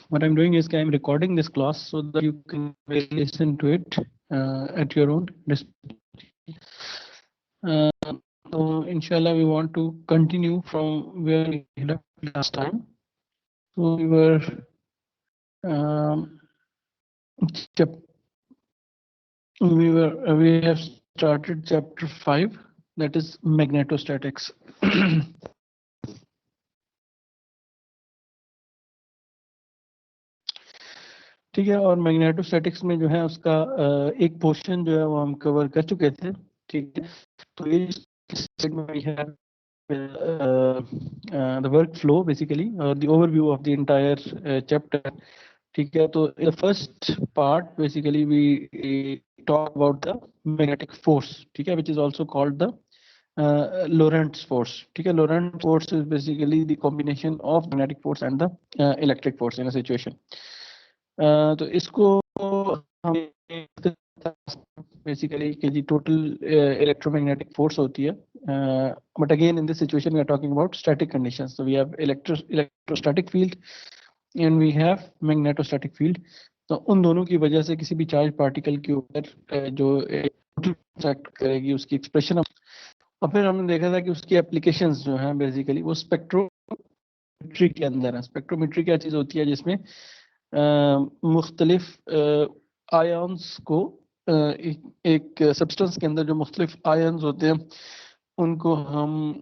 what I'm doing is I'm recording this class so that you can listen to it at your own. So inshallah, we want to continue from where we left last time. So we have started chapter 5, that is magnetostatics. ठीक है, और magnetostatics में जो है उसका एक portion जो है वो हम कवर कर चुके थे. ठीक है, तो इस स्लाइड में we have the workflow basically, the overview of the entire chapter. ठीक है, तो the first part basically we talk about the magnetic force. ठीक है, which is also called the Lorentz force. ठीक है, Lorentz force is basically the combination of magnetic force and the electric force in a situation. तो इसको हम basically कि जी total electromagnetic force होती है, but again in this situation we are talking about static conditions. So we have electrostatic field and we have magnetostatic field. तो उन दोनों की वजह से किसी भी चार्ज पार्टिकल के ऊपर जो एक्ट करेगी उसकी एक्सप्रेशन. और फिर हमने देखा था कि उसकी एप्लीकेशंस जो हैं बेसिकली वो स्पेक्ट्रोमेट्री के अंदर है. स्पेक्ट्रोमेट्री क्या चीज़ होती है जिसमें मुख्तलिफ आयन्स को एक सब्सटेंस के अंदर जो मुख्तलिफ आयन्स होते हैं उनको हम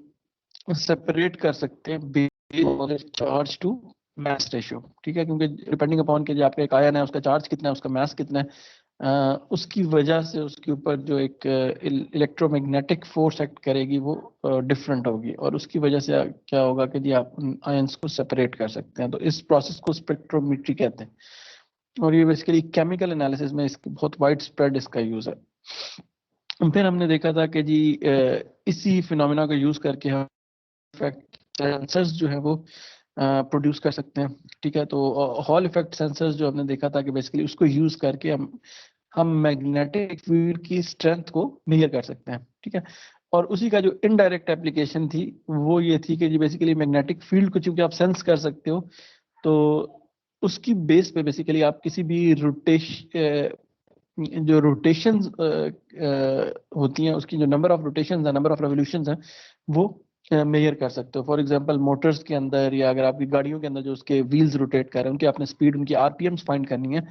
सेपरेट कर सकते हैं based on charge to mass ratio. ठीक है, क्योंकि डिपेंडिंग अपॉन के जो आपका एक आयन है उसका चार्ज कितना है, उसका मास कितना है, उसकी वजह से उसके ऊपर जो एक इलेक्ट्रोमैग्नेटिक फोर्स एक्ट करेगी वो डिफरेंट होगी, और उसकी वजह से क्या होगा कि जी आप उन आयंस को सेपरेट कर सकते हैं. तो इस प्रोसेस को स्पेक्ट्रोमेट्री कहते हैं, और ये बेसिकली केमिकल एनालिसिस में इसकी बहुत वाइड स्प्रेड इसका यूज है. फिर हमने देखा था कि जी इसी फिनोमेना को यूज करके हम इफेक्ट सेंसर्स जो है वो प्रोड्यूस कर सकते हैं. ठीक है, तो हॉल इफेक्ट सेंसर्स जो हमने देखा था कि बेसिकली उसको यूज करके हम मैग्नेटिक फील्ड की स्ट्रेंथ को मेजर कर सकते हैं. ठीक है, और उसी का जो इनडायरेक्ट एप्लीकेशन थी वो ये थी कि जी बेसिकली मैग्नेटिक फील्ड को चूंकि आप सेंस कर सकते हो, तो उसकी बेस पे बेसिकली आप किसी भी जो रोटेशंस होती हैं उसकी जो नंबर ऑफ रोटेशंस है, नंबर ऑफ रेवोल्यूशंस हैं, वो मेजर कर सकते हो. फॉर एग्जांपल मोटर्स के अंदर या अगर आपकी गाड़ियों के अंदर जो उसके व्हील्स रोटेट कर रहे हैं उनकी आपने स्पीड, उनकी आरपीएम्स फाइंड करनी है,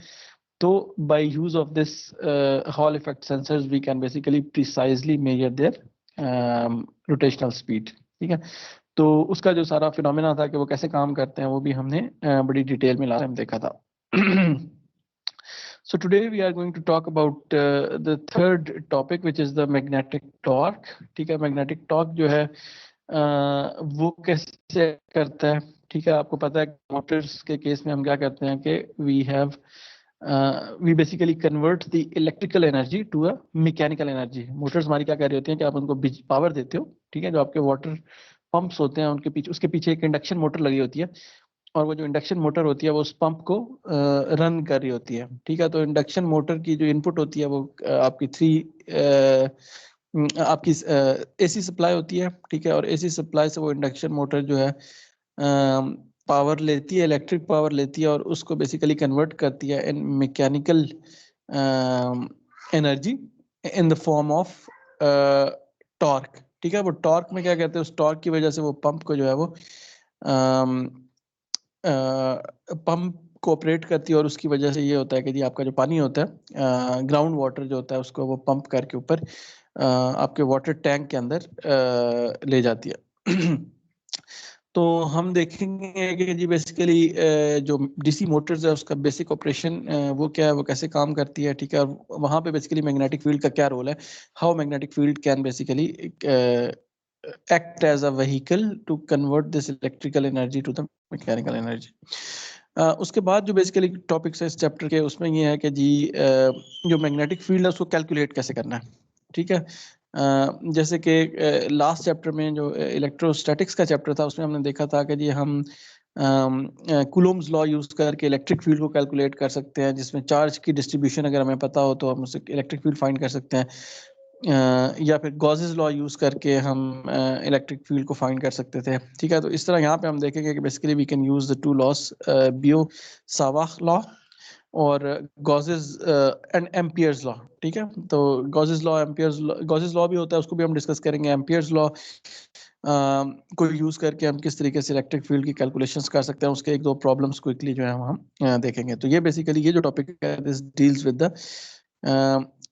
तो by use of this Hall effect sensors we can basically precisely measure their rotational speed. ठीक है, तो उसका जो सारा फिनोमेना था कि वो कैसे काम करते हैं वो भी हमने बड़ी डिटेल में लास्ट टाइम देखा था. So today we are going to talk about the third topic, which is the magnetic torque. ठीक है, magnetic torque जो है वो कैसे करता है. ठीक है, आपको पता है मोटर्स के केस में हम क्या करते हैं कि we basically convert the electrical energy to a mechanical energy. Motors हमारी क्या कर रही होती हैं कि आप उनको पावर देते हो. ठीक है, जो आपके वाटर पंप्स होते हैं उसके पीछे एक इंडक्शन मोटर लगी होती है, और वो जो इंडक्शन मोटर होती है वो उस पंप को रन कर रही होती है. ठीक है, तो इंडक्शन मोटर की जो इनपुट होती है वो आपकी एसी सप्लाई होती है. ठीक है, और एसी सप्लाई से वो इंडक्शन मोटर जो है पावर लेती है, इलेक्ट्रिक पावर लेती है, और उसको बेसिकली कन्वर्ट करती है इन mechanical energy in the form of torque. ठीक है, वो टॉर्क में क्या कहते हैं, उस टॉर्क की वजह से वो पंप को जो है वो पंप को ऑपरेट करती है, और उसकी वजह से ये होता है कि जी आपका जो पानी होता है ग्राउंड वाटर जो होता है उसको वो पंप करके ऊपर आपके वाटर टैंक के अंदर ले जाती है. तो हम देखेंगे कि जी बेसिकली जो डीसी मोटर्स है उसका बेसिक ऑपरेशन वो क्या है, वो कैसे काम करती है. ठीक है, और वहाँ पे बेसिकली मैग्नेटिक फील्ड का क्या रोल है, how magnetic field can basically act as a vehicle to convert this electrical energy to the mechanical energy. उसके बाद जो बेसिकली टॉपिक्स है इस चैप्टर के उसमें ये है कि जी जो मैग्नेटिक फील्ड है उसको कैलकुलेट कैसे करना है. ठीक है, जैसे कि लास्ट चैप्टर में जो इलेक्ट्रोस्टैटिक्स का चैप्टर था उसमें हमने देखा था कि जी हम कूलोम्स लॉ यूज करके इलेक्ट्रिक फील्ड को कैलकुलेट कर सकते हैं, जिसमें चार्ज की डिस्ट्रीब्यूशन अगर हमें पता हो तो हम उससे इलेक्ट्रिक फील्ड फाइंड कर सकते हैं. या फिर गॉसेस लॉ यूज करके हम इलेक्ट्रिक फील्ड को फाइंड कर सकते थे, ठीक है। तो इस तरह यहाँ पे हम देखेंगे कि basically we can use the two laws, Biot सावाख लॉ और गॉसेस एंड एम्पियर्स लॉ, ठीक है। तो Gauss's law, Ampere's law, Gauss's law भी होता है, उसको भी हम डिस्कस करेंगे। एम्पियर्स लॉ को यूज करके हम किस तरीके से इलेक्ट्रिक फील्ड की कैलकुलेशंस कर सकते हैं, उसके एक दो प्रॉब्लम्स क्विकली जो है हम देखेंगे। तो ये बेसिकली ये जो टॉपिक है this deals with the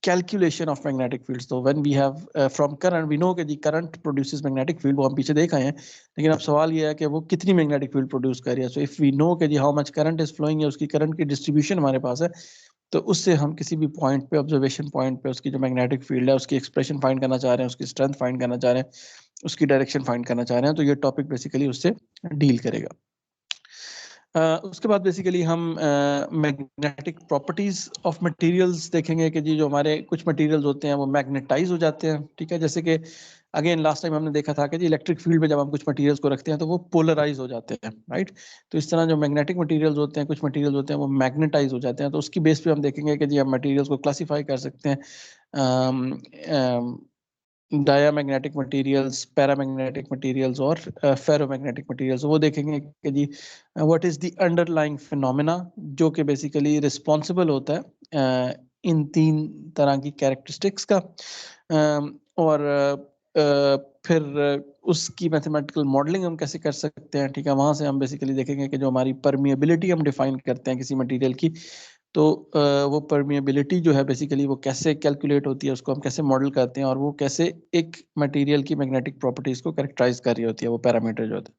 calculation of magnetic fields. So when we have from current, we know कि जी current produces magnetic field, वो हम पीछे देख आए हैं, लेकिन अब सवाल ये है कि वो कितनी magnetic field produce कर रही है। So if we know कि जी how much current is flowing, या उसकी current की distribution हमारे पास है, तो उससे हम किसी भी पॉइंट पे, ऑब्जर्वेशन पॉइंट पे, उसकी जो मैग्नेटिक फील्ड है उसकी एक्सप्रेशन फाइंड करना चाह रहे हैं, उसकी स्ट्रेंथ फाइंड करना चाह रहे हैं, उसकी डायरेक्शन फाइंड करना चाह रहे हैं, तो ये टॉपिक बेसिकली उससे डील करेगा। उसके बाद बेसिकली हम मैग्नेटिक प्रॉपर्टीज ऑफ मटेरियल्स देखेंगे कि जी जो हमारे कुछ मटेरियल्स होते हैं वो मैग्नेटाइज हो जाते हैं, ठीक है। जैसे कि अगेन लास्ट टाइम हमने देखा था कि जी इलेक्ट्रिक फील्ड में जब हम कुछ मटेरियल्स को रखते हैं तो वो पोलराइज हो जाते हैं, राइट। तो इस तरह जो मैग्नेटिक मटेरियल्स होते हैं, कुछ मटेरियल्स होते हैं वो मैग्नेटाइज हो जाते हैं। तो उसकी बेस पे हम देखेंगे कि जी हम मटेरियल्स को क्लासीफाई कर सकते हैं, डायामैग्नेटिक मटेरियल्स, पैरामैग्नेटिक मटेरियल्स और फेरोमैग्नेटिक मटेरियल्स। वो देखेंगे कि जी what is the underlying phenomena जो कि बेसिकली रिस्पॉन्सिबल होता है इन तीन तरह की कैरेक्टरिस्टिक्स का, और फिर उसकी मैथमेटिकल मॉडलिंग हम कैसे कर सकते हैं, ठीक है। वहां से हम बेसिकली देखेंगे कि जो हमारी परमिएबिलिटी हम डिफाइन करते हैं किसी मटेरियल की, तो वो परमिएबिलिटी जो है बेसिकली वो कैसे कैलकुलेट होती है, उसको हम कैसे मॉडल करते हैं, और वो कैसे एक मटेरियल की मैग्नेटिक प्रॉपर्टीज को कैरेक्टराइज कर रही होती है, वो पैरामीटर जो होता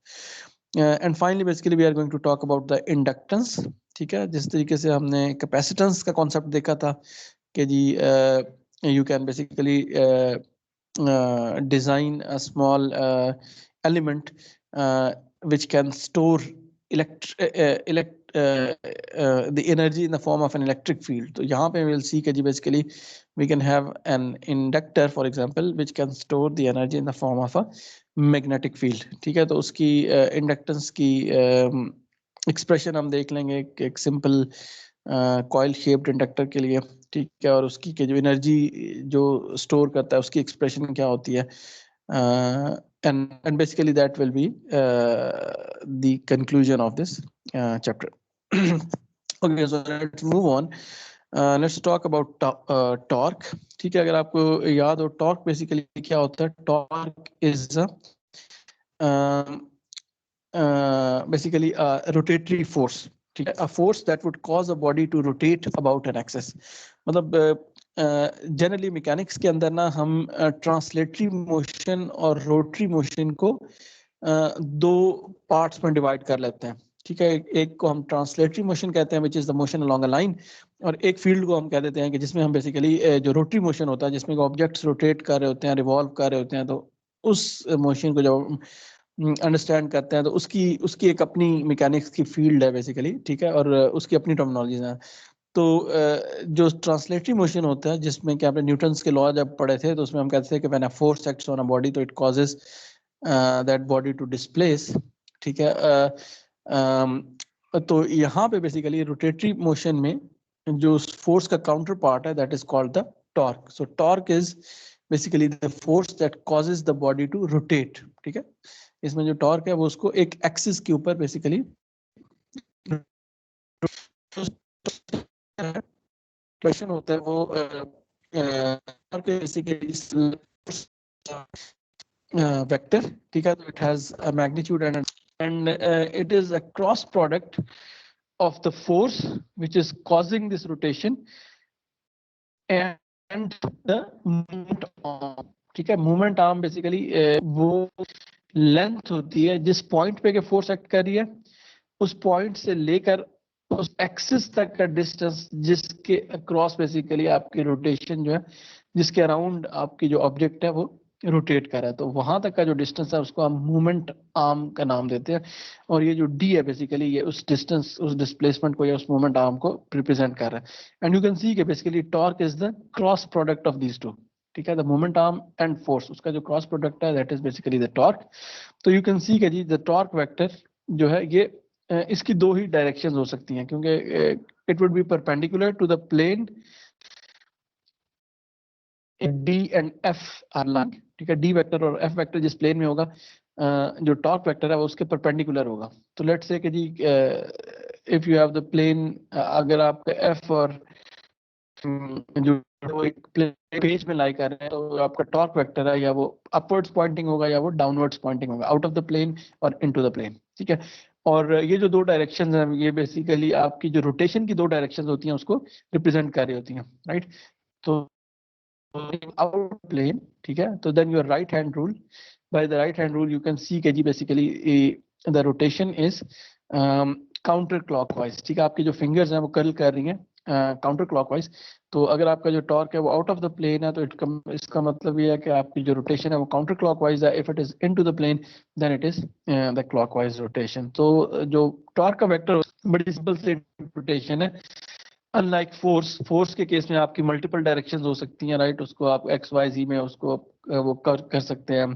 है। And finally basically we are going to talk about the inductance, ठीक है। जिस तरीके से हमने कैपेसिटेंस का कॉन्सेप्ट देखा था कि जी you can basically design a small element which can store the energy in the form of an electric field. तो यहाँ पे we'll see कि जी basically we can have an inductor for example which can store the energy in the form of a magnetic field, ठीक है। तो उसकी inductance की expression हम देख लेंगे एक सिंपल कॉइल शेप्ड इंडक्टर के लिए, ठीक है। और उसकी जो एनर्जी जो स्टोर करता है उसकी एक्सप्रेशन क्या होती है, and basically that will be the conclusion of this chapter. Okay, so let's move on. Let's talk about torque, ठीक है। अगर आपको याद हो टॉर्क बेसिकली क्या होता है, torque is basically a rotatory force, ठीक है, a force that would cause a body to rotate about an axis। मतलब जनरली मैकेनिक्स के अंदर ना हम ट्रांसलेटरी मोशन और रोटरी मोशन को दो पार्ट्स में डिवाइड कर लेते हैं, ठीक है। एक को हम ट्रांसलेटरी मोशन कहते हैं which is the motion along a line, और एक फील्ड को हम कह देते हैं कि जिसमें हम बेसिकली जो रोटरी मोशन होता है जिसमें ऑब्जेक्ट्स रोटेट कर रहे होते हैं, रिवॉल्व कर रहे होते हैं, तो उस मोशन को जब अंडरस्टैंड करते हैं तो उसकी उसकी एक अपनी मैकेनिक्स की फील्ड है बेसिकली, ठीक है। और उसकी अपनी टर्मिनोलॉजीज हैं। तो जो ट्रांसलेटरी मोशन होता है जिसमें कि आपने न्यूटन्स के लॉ जब पढ़े थे तो उसमें हम कहते थे कि when a force acts on a body तो it causes that body to displace, ठीक है। तो यहाँ पे बेसिकली रोटेटरी मोशन में जो फोर्स का काउंटर पार्ट है that is called the torque. So torque is basically the force that causes the body to rotate, ठीक है। इसमें जो टॉर्क है वो उसको एक एक्सिस के ऊपर बेसिकली क्वेश्चन होता है वो बेसिकली वेक्टर, ठीक है। तो it has a magnitude and it is a cross product of the force which is causing this rotation and the movement arm, ठीक है। मूवमेंट आर्म बेसिकली वो लेंथ होती है जिस पॉइंट पे के फोर्स एक्ट कर रही है, उस पॉइंट से लेकर उस एक्सिस तक का डिस्टेंस जिसके अक्रॉस बेसिकली आपकी रोटेशन जो है, जिसके अराउंड आपकी जो ऑब्जेक्ट है वो रोटेट कर रहा है, तो वहां तक का जो डिस्टेंस है उसको हम मूवमेंट आर्म का नाम देते हैं। और ये जो डी है बेसिकली ये उस डिस्टेंस, उस डिस्प्लेसमेंट को या उस मूवमेंट आर्म को रिप्रेजेंट कर रहा है। एंड यू कैन सी कि basically torque is the cross product of these two, ठीक है। The moment arm and force, उसका जो क्रॉस प्रोडक्ट है that is basically the torque. तो यू कैन सी कि जी द टॉर्क वेक्टर जो है ये इसकी दो ही डायरेक्शंस हो सकती हैं, क्योंकि it would be perpendicular to the plane D and F are line, ठीक है, डी वेक्टर और एफ वेक्टर जिस प्लेन में होगा जो टॉर्क वेक्टर है वो उसके परपेंडिकुलर होगा। तो लेट्स से कि जी if you have the plane, अगर आपका एफ और जो एक पेज में लाई कर रहे हैं तो आपका टॉर्क वेक्टर है या वो अपवर्ड्स पॉइंटिंग होगा या वो डाउनवर्ड्स पॉइंटिंग होगा, आउट ऑफ द प्लेन और इनटू द प्लेन, ठीक है। और ये जो दो डायरेक्शंस हैं ये बेसिकली आपकी जो रोटेशन की दो डायरेक्शंस होती हैं उसको रिप्रेजेंट कर रही होती हैं, राइट। तो आउट प्लेन, ठीक है, तो then your right hand rule, by the right hand rule you can see के जी basically the rotation is counter clockwise, ठीक है। आपकी जो फिंगर्स हैं वो कर्ल कर रही हैं काउंटर क्लॉकवाइज। तो अगर आपका जो टॉर्क है वो आउट ऑफ द प्लेन है तो इसका मतलब ये है कि आपकी जो रोटेशन है वो काउंटर क्लॉकवाइज है। If it is into the plane then it is the clockwise rotation. तो जो टॉर्क का वेक्टर बड़ी सिंपल सी रोटेशन है। अनलाइक फोर्स के केस में आपकी मल्टीपल डायरेक्शंस हो सकती हैं, राइट। उसको आप एक्स वाई जी में उसको वो कर सकते हैं,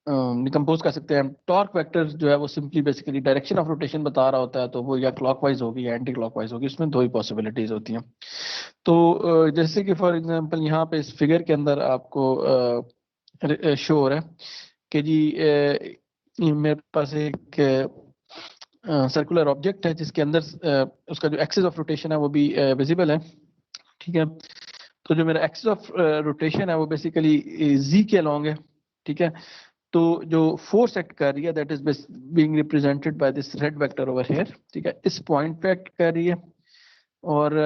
डिकम्पोज कर सकते हैं। टॉर्क वेक्टर जो है वो simply basically direction of rotation बता रहा होता है, तो वो या क्लॉकवाइज होगी या एंटी क्लॉकवाइज होगी, उसमें दो ही पॉसिबिलिटीज होती हैं। तो जैसे कि फॉर एग्जांपल यहाँ पे इस फिगर के अंदर आपको शो हो रहा है कि जी मेरे पास एक सर्कुलर ऑब्जेक्ट है जिसके अंदर उसका जो एक्सिस ऑफ रोटेशन है वो भी विजिबल है, ठीक है। तो जो मेरा एक्सिस ऑफ रोटेशन है वो बेसिकली जी के अलोंग है, ठीक है। तो जो फोर्स एक्ट कर रही है that is being represented by this red vector over here, ठीक है। इस पॉइंट पे एक्ट कर रही है और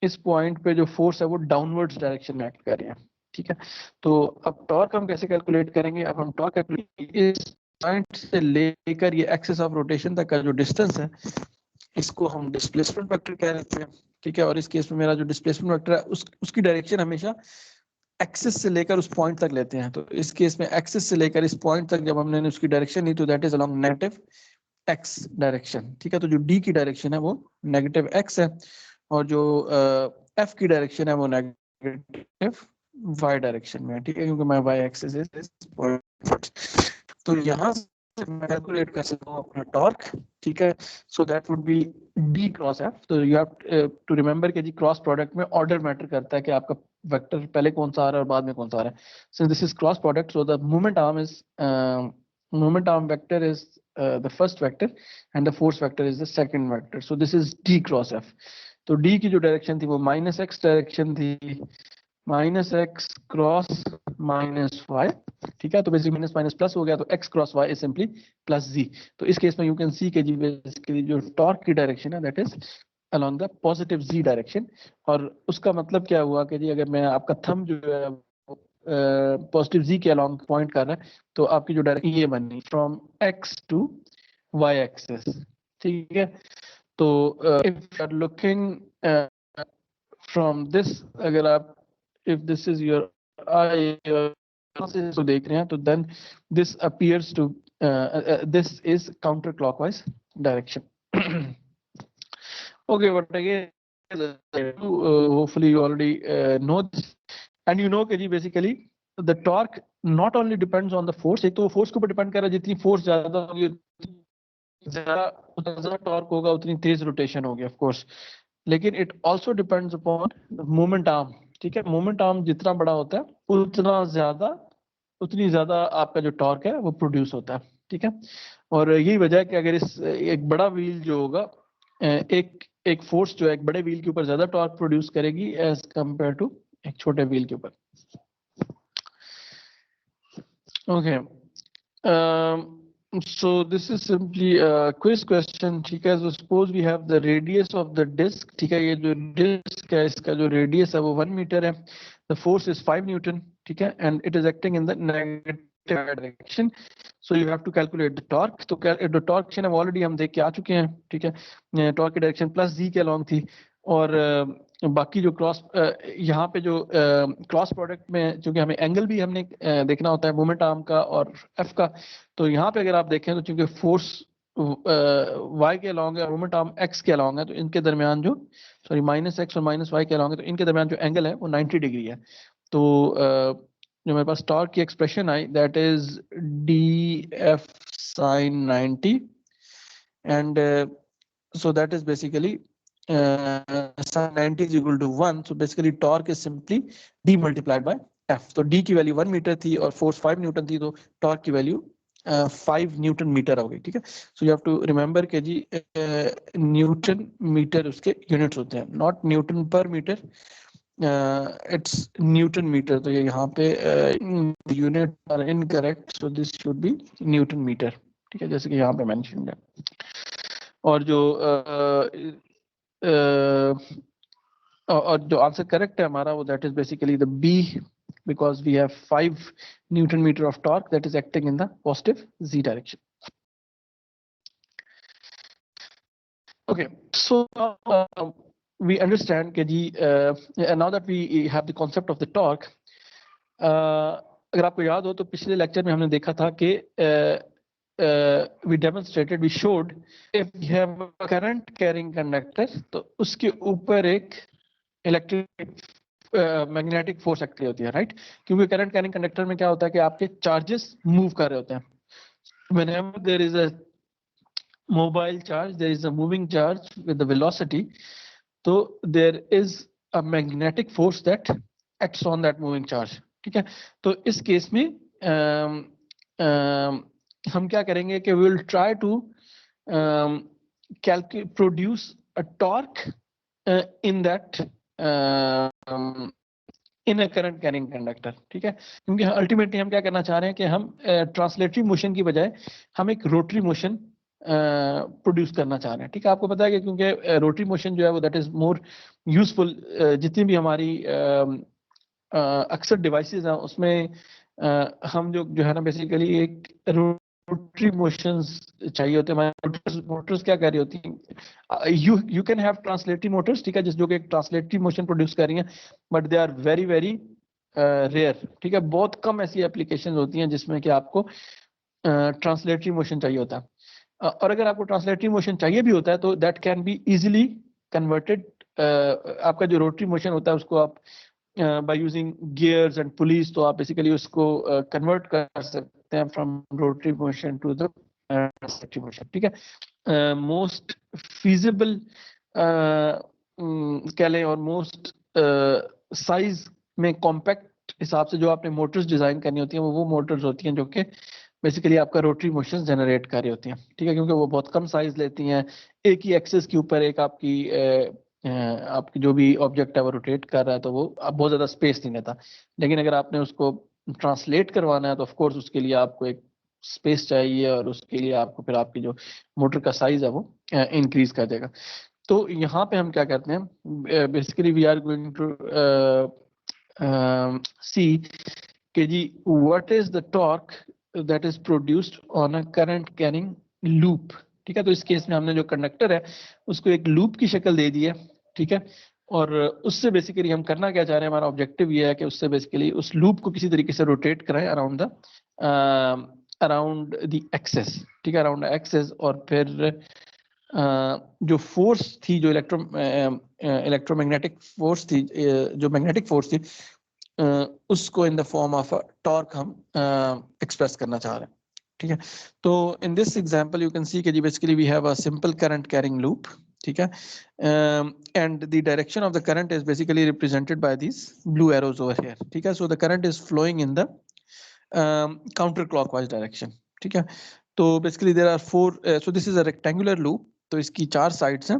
इस पॉइंट पे जो फोर्स है वो डाउनवर्ड्स डायरेक्शन में एक्ट कर रही है, ठीक है। तो अब टॉर्क हम कैसे कैलकुलेट करेंगे? अब हम टॉर्क कैलकुलेट इस पॉइंट से लेकर ये एक्सिस ऑफ रोटेशन तक का जो डिस्टेंस है इसको हम डिस्प्लेसमेंट वेक्टर कह देते हैं, ठीक है। और इस केस में मेरा जो डिस्प्लेसमेंट वेक्टर है उसकी डायरेक्शन हमेशा एक्सिस से लेकर उस पॉइंट तक लेते हैं। तो इस केस में एक्सिस से लेकर इस पॉइंट तक जब हमने उसकी डायरेक्शन ली तो that is along negative x direction, ठीक है। तो जो डी की डायरेक्शन है वो नेगेटिव एक्स है और जो एफ की डायरेक्शन है वो नेगेटिव वाई डायरेक्शन में है, ठीक है, क्योंकि मैं Y axis is this point. तो यहाँ से मैं कैलकुलेट कर सकता हूँ अपना टॉर्क, ठीक है। So that would B D cross F. तो यू हैव टू रिमेंबर कि जी क्रॉस प्रोडक्ट में ऑर्डर मैटर करता है कि आपका वेक्टर पहले कौन सा आ रहा है और बाद में कौन सा आ रहा है। Since this is cross product so the moment arm vector is the first vector and the force vector is the second vector. So this is d cross f. तो d की जो डायरेक्शन थी वो माइनस एक्स डायरेक्शन थी, minus X cross minus Y, ठीक है। तो basically minus minus plus हो गया तो X cross Y is simply plus Z. तो इस केस में यू कैन सी के जी बेसिकली जो टॉर्क की डायरेक्शन है that is along the positive z direction. और उसका मतलब क्या हुआ कि जी अगर मैं आपका थंब जो है पॉजिटिव जी के अलोंग पॉइंट कर रहा है तो आपकी जो डायरेक्शन ये बनी from X to Y axis, ठीक है। तो if you are looking from this, अगर आप if this is your eye तो देख रहे हैं तो then this appears to this is counter clockwise direction. Okay, but again, hopefully you already know this, and you know कि जी basically the torque not only depends on the force, एक तो वो force के ऊपर डिपेंड कर रहा है, जितनी force ज्यादा होगी ज्यादा टॉर्क होगा उतनी तेज रोटेशन होगी ऑफ कोर्स, लेकिन it also depends upon moment arm, ठीक है। मोमेंट आर्म जितना बड़ा होता है उतनी ज्यादा आपका जो टॉर्क है वो प्रोड्यूस होता है, ठीक है। और यही वजह है कि अगर इस एक बड़ा व्हील जो होगा एक फोर्स जो है एक बड़े व्हील के ऊपर ज्यादा टॉर्क प्रोड्यूस करेगी एज कंपेयर टू एक छोटे व्हील के ऊपर। Okay, so this is simply a quiz question, ठीक है। So suppose we have the radius of the disc, ठीक है। ये जो डिस्क है इसका जो रेडियस है वो 1 मीटर है, the force is 5 न्यूटन, ठीक है, and it is acting in the negative direction. So you have to calculate the torque. तो टॉर्क हम ऑलरेडी हम देख के आ चुके हैं, ठीक है। टॉर्क की डायरेक्शन प्लस जी के अलोंग थी और बाकी जो क्रॉस यहाँ पे जो क्रॉस प्रोडक्ट में चूंकि हमें एंगल भी हमने देखना होता है मोमेंट आर्म का और एफ का, तो यहाँ पे अगर आप देखें तो चूंकि फोर्स वाई के अलोंग है और मोमेंट आर्म एक्स के अलोंग है तो इनके दरमियान जो सॉरी माइनस एक्स और माइनस वाई के अलोंग है तो इनके दरमियान जो एंगल है वो 90 डिग्री है। तो जो मेरे पास टॉर्क की expression I that is D F sine 90 and so that is basically sin 90 is equal to 1, so basically torque is simply d multiplied by f. तो d की वैल्यू 1 मीटर थी और फोर्स 5 न्यूटन थी, तो torque की value 5 Newton metre हो गई, ठीक है। So you have to remember के जी न्यूटन मीटर उसके यूनिट्स होते हैं, not newton per metre, it's newton metre. तो ये यहाँ पे unit are incorrect, so this should be newton metre, ठीक है, जैसे कि यहाँ पे मेंशन है। और जो और जो आंसर करेक्ट है हमारा वो that is basically the B, because we have 5 Newton meter of torque that is acting in the positive z direction. Okay, so we understand कि जी now that we have the concept of the torque, अगर आपको याद हो तो पिछले lecture में हमने देखा था कि we demonstrated, we showed if we have a current carrying conductor, तो उसके ऊपर एक इलेक्ट्रिक मैग्नेटिक फोर्स एक्ट होती है, राइट। क्योंकि करंट कैरिंग कंडक्टर में क्या होता है कि आपके चार्जेस मूव कर रहे होते हैं। Whenever there is a mobile charge, there is a moving charge with the velocity, so there is a magnetic force that acts on that moving charge, ठीक है। तो इस केस में हम क्या करेंगे कि we will try to produce a torque in that in a current carrying conductor, ठीक है। क्योंकि अल्टीमेटली हम क्या करना चाह रहे हैं कि हम ट्रांसलेटरी मोशन की बजाय हम एक रोटरी मोशन प्रोड्यूस करना चाह रहे हैं, ठीक है। आपको पता है कि क्योंकि रोटरी मोशन जो है वो दैट इज मोर यूजफुल, जितनी भी हमारी अक्सर डिवाइसेस हैं उसमें हम जो है ना बेसिकली एक रोटरी मोशंस चाहिए होते हैं। मोटर्स क्या कर रही होती हैं, you can have translatory Motors, ठीक है, जो कि एक ट्रांसलेटरी मोशन प्रोड्यूस कर रही हैं, but they are very very rare, ठीक है। बहुत कम ऐसी एप्लीकेशंस होती हैं जिसमें कि आपको ट्रांसलेटरी मोशन चाहिए होता है। और अगर आपको ट्रांसलेटरी मोशन चाहिए भी होता है तो that can be easily converted. आपका जो रोटरी मोशन होता है उसको आप by using gears and pulleys, तो आप बेसिकली उसको कन्वर्ट कर सकते हैं from rotary motion to the translatory motion, ठीक है। मोस्ट फीजिबल कह लें और मोस्ट साइज में कॉम्पैक्ट हिसाब से जो आपने मोटर्स डिजाइन करनी होती हैं वो मोटर्स होती हैं जो कि बेसिकली आपका रोटरी मोशन जनरेट कर रही होती हैं, ठीक है। क्योंकि वो बहुत कम साइज लेती हैं, एक ही एक्सिस के ऊपर एक आपकी जो भी ऑब्जेक्ट है वो रोटेट कर रहा है, तो वो बहुत ज्यादा स्पेस नहीं लेता। लेकिन अगर आपने उसको ट्रांसलेट करवाना है तो ऑफ कोर्स उसके लिए आपको एक स्पेस चाहिए और उसके लिए आपको फिर आपकी जो मोटर का साइज है वो इंक्रीज कर देगा। तो यहाँ पे हम क्या करते हैं, basically we are going to see कि जी what is the torque that is produced on a current carrying loop, ठीक है। तो इस केस में हमने जो कंडक्टर है उसको एक लूप की शक्ल दे दी है, ठीक है। और उससे बेसिकली हम करना क्या चाह रहे हैं, हमारा ऑब्जेक्टिव ये है कि उससे बेसिकली उस लूप को किसी तरीके से रोटेट कराएं अराउंड द एक्सेस, ठीक है, अराउंड एक्सेस। और फिर जो फोर्स थी, जो इलेक्ट्रोमैग्नेटिक फोर्स थी, जो मैग्नेटिक फोर्स थी, उसको in the form of torque हम एक्सप्रेस करना चाह रहे हैं, ठीक है। तो in this example you can see कि basically we have a simple current carrying loop, ठीक है, and the direction of the current is basically represented by this blue arrows over here, ठीक है। So the current is flowing in the counter clockwise direction, ठीक है। तो basically there are 4, so this is a rectangular loop, तो इसकी 4 sides हैं,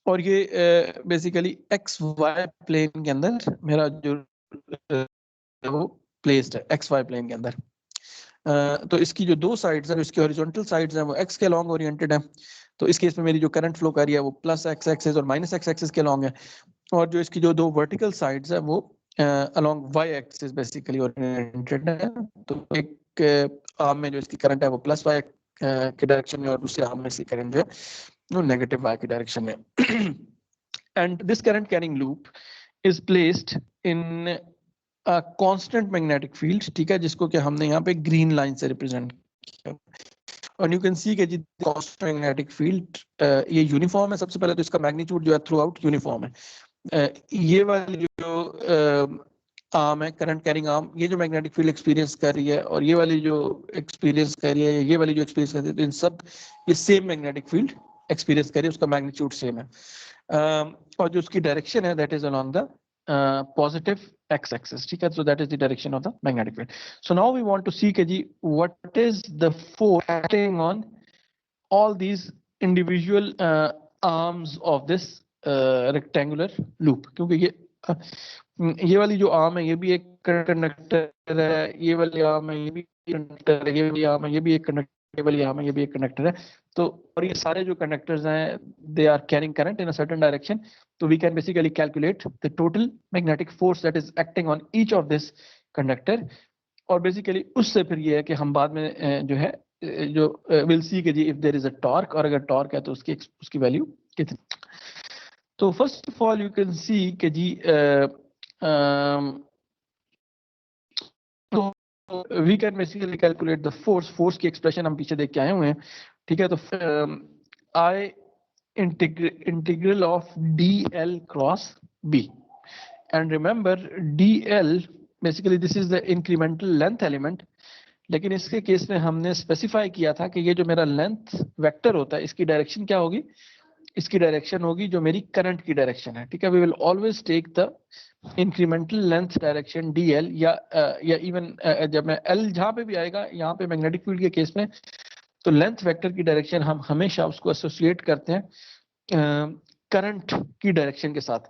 और ये बेसिकली एक्स वाई प्लेन के अंदर मेरा जो वो प्लेस्ड है, एक्स वाई प्लेन के अंदर। तो इसकी जो 2 साइड्स हैं, इसकी हॉरिजॉन्टल साइड्स हैं वो एक्स के लॉन्ग ओरिएंटेड है। तो इस केस में मेरी जो करंट फ्लो कर रही है वो प्लस एक्स एक्सिस और माइनस एक्स एक्सिस के लॉन्ग है। और जो इसकी जो 2 वर्टिकल साइड्स है वो along Y axis basically oriented है। तो एक आर्म में जो इसकी करंट है वो प्लस वाई की डायरेक्शन में और दूसरे आर्म में इसकी करंट जो है वो नेगेटिव वाई की डायरेक्शन में। And this current carrying loop is placed in constant magnetic field, ठीक है, जिसको कि हमने यहाँ पे ग्रीन लाइन से रिप्रेजेंट किया। और यू कैन सी कि जी कांस्टेंट मैग्नेटिक फील्ड ये यूनिफॉर्म है। सबसे पहले तो इसका मैग्नीट्यूड जो है थ्रू आउट यूनिफॉर्म है। ये वाली जो आर्म है, करंट कैरिंग आर्म, ये जो मैग्नेटिक फील्ड एक्सपीरियंस कर रही है और ये वाली जो एक्सपीरियंस कर रही है, ये वाली जो एक्सपीरियंस कर रही है, तो इन सब ये सेम मैग्नेटिक फील्ड एक्सपीरियंस करिए उसका मैग्नीट्यूड सेम है, और जो उसकी डायरेक्शन है that is along the positive X axis, ठीक है, so that is the direction of the magnetic field. So now we want to see के जी what is the force acting on all these individual arms of this rectangular loop, क्योंकि ये वाली जो arm है ये भी एक कंडक्टर है, ये वाली आर्म है ये भी कंडक्टर है, ये वाली आर्म है ये भी एक कंडक्टर, ये वाली आर्म है ये भी एक कंडक्टर है. तो और ये सारे जो कंडक्टर्स हैं they are carrying current in a certain direction. तो we can basically calculate the total magnetic force that is acting on each of this conductor. और बेसिकली उससे फिर ये है कि हम बाद में जो है जो विल सी के जी if there is a torque, और अगर टॉर्क है तो उसकी वैल्यू कितनी. तो first of all you can see के जी we can basically calculate the force की एक्सप्रेशन हम पीछे देख के आए हुए हैं, ठीक है. तो I integral of D L cross B, and remember D L basically this is the incremental length element. लेकिन इसके केस में हमने स्पेसिफाई किया था कि ये जो मेरा लेंथ वेक्टर होता है इसकी डायरेक्शन क्या होगी, इसकी डायरेक्शन होगी जो मेरी करंट की डायरेक्शन है, ठीक है. We will always take the incremental length direction D L, या इवन जब मैं एल जहां पे भी आएगा यहाँ पे मैग्नेटिक फील्ड के केस में, तो लेंथ वेक्टर की डायरेक्शन हम हमेशा उसको एसोसिएट करते हैं करंट की डायरेक्शन के साथ.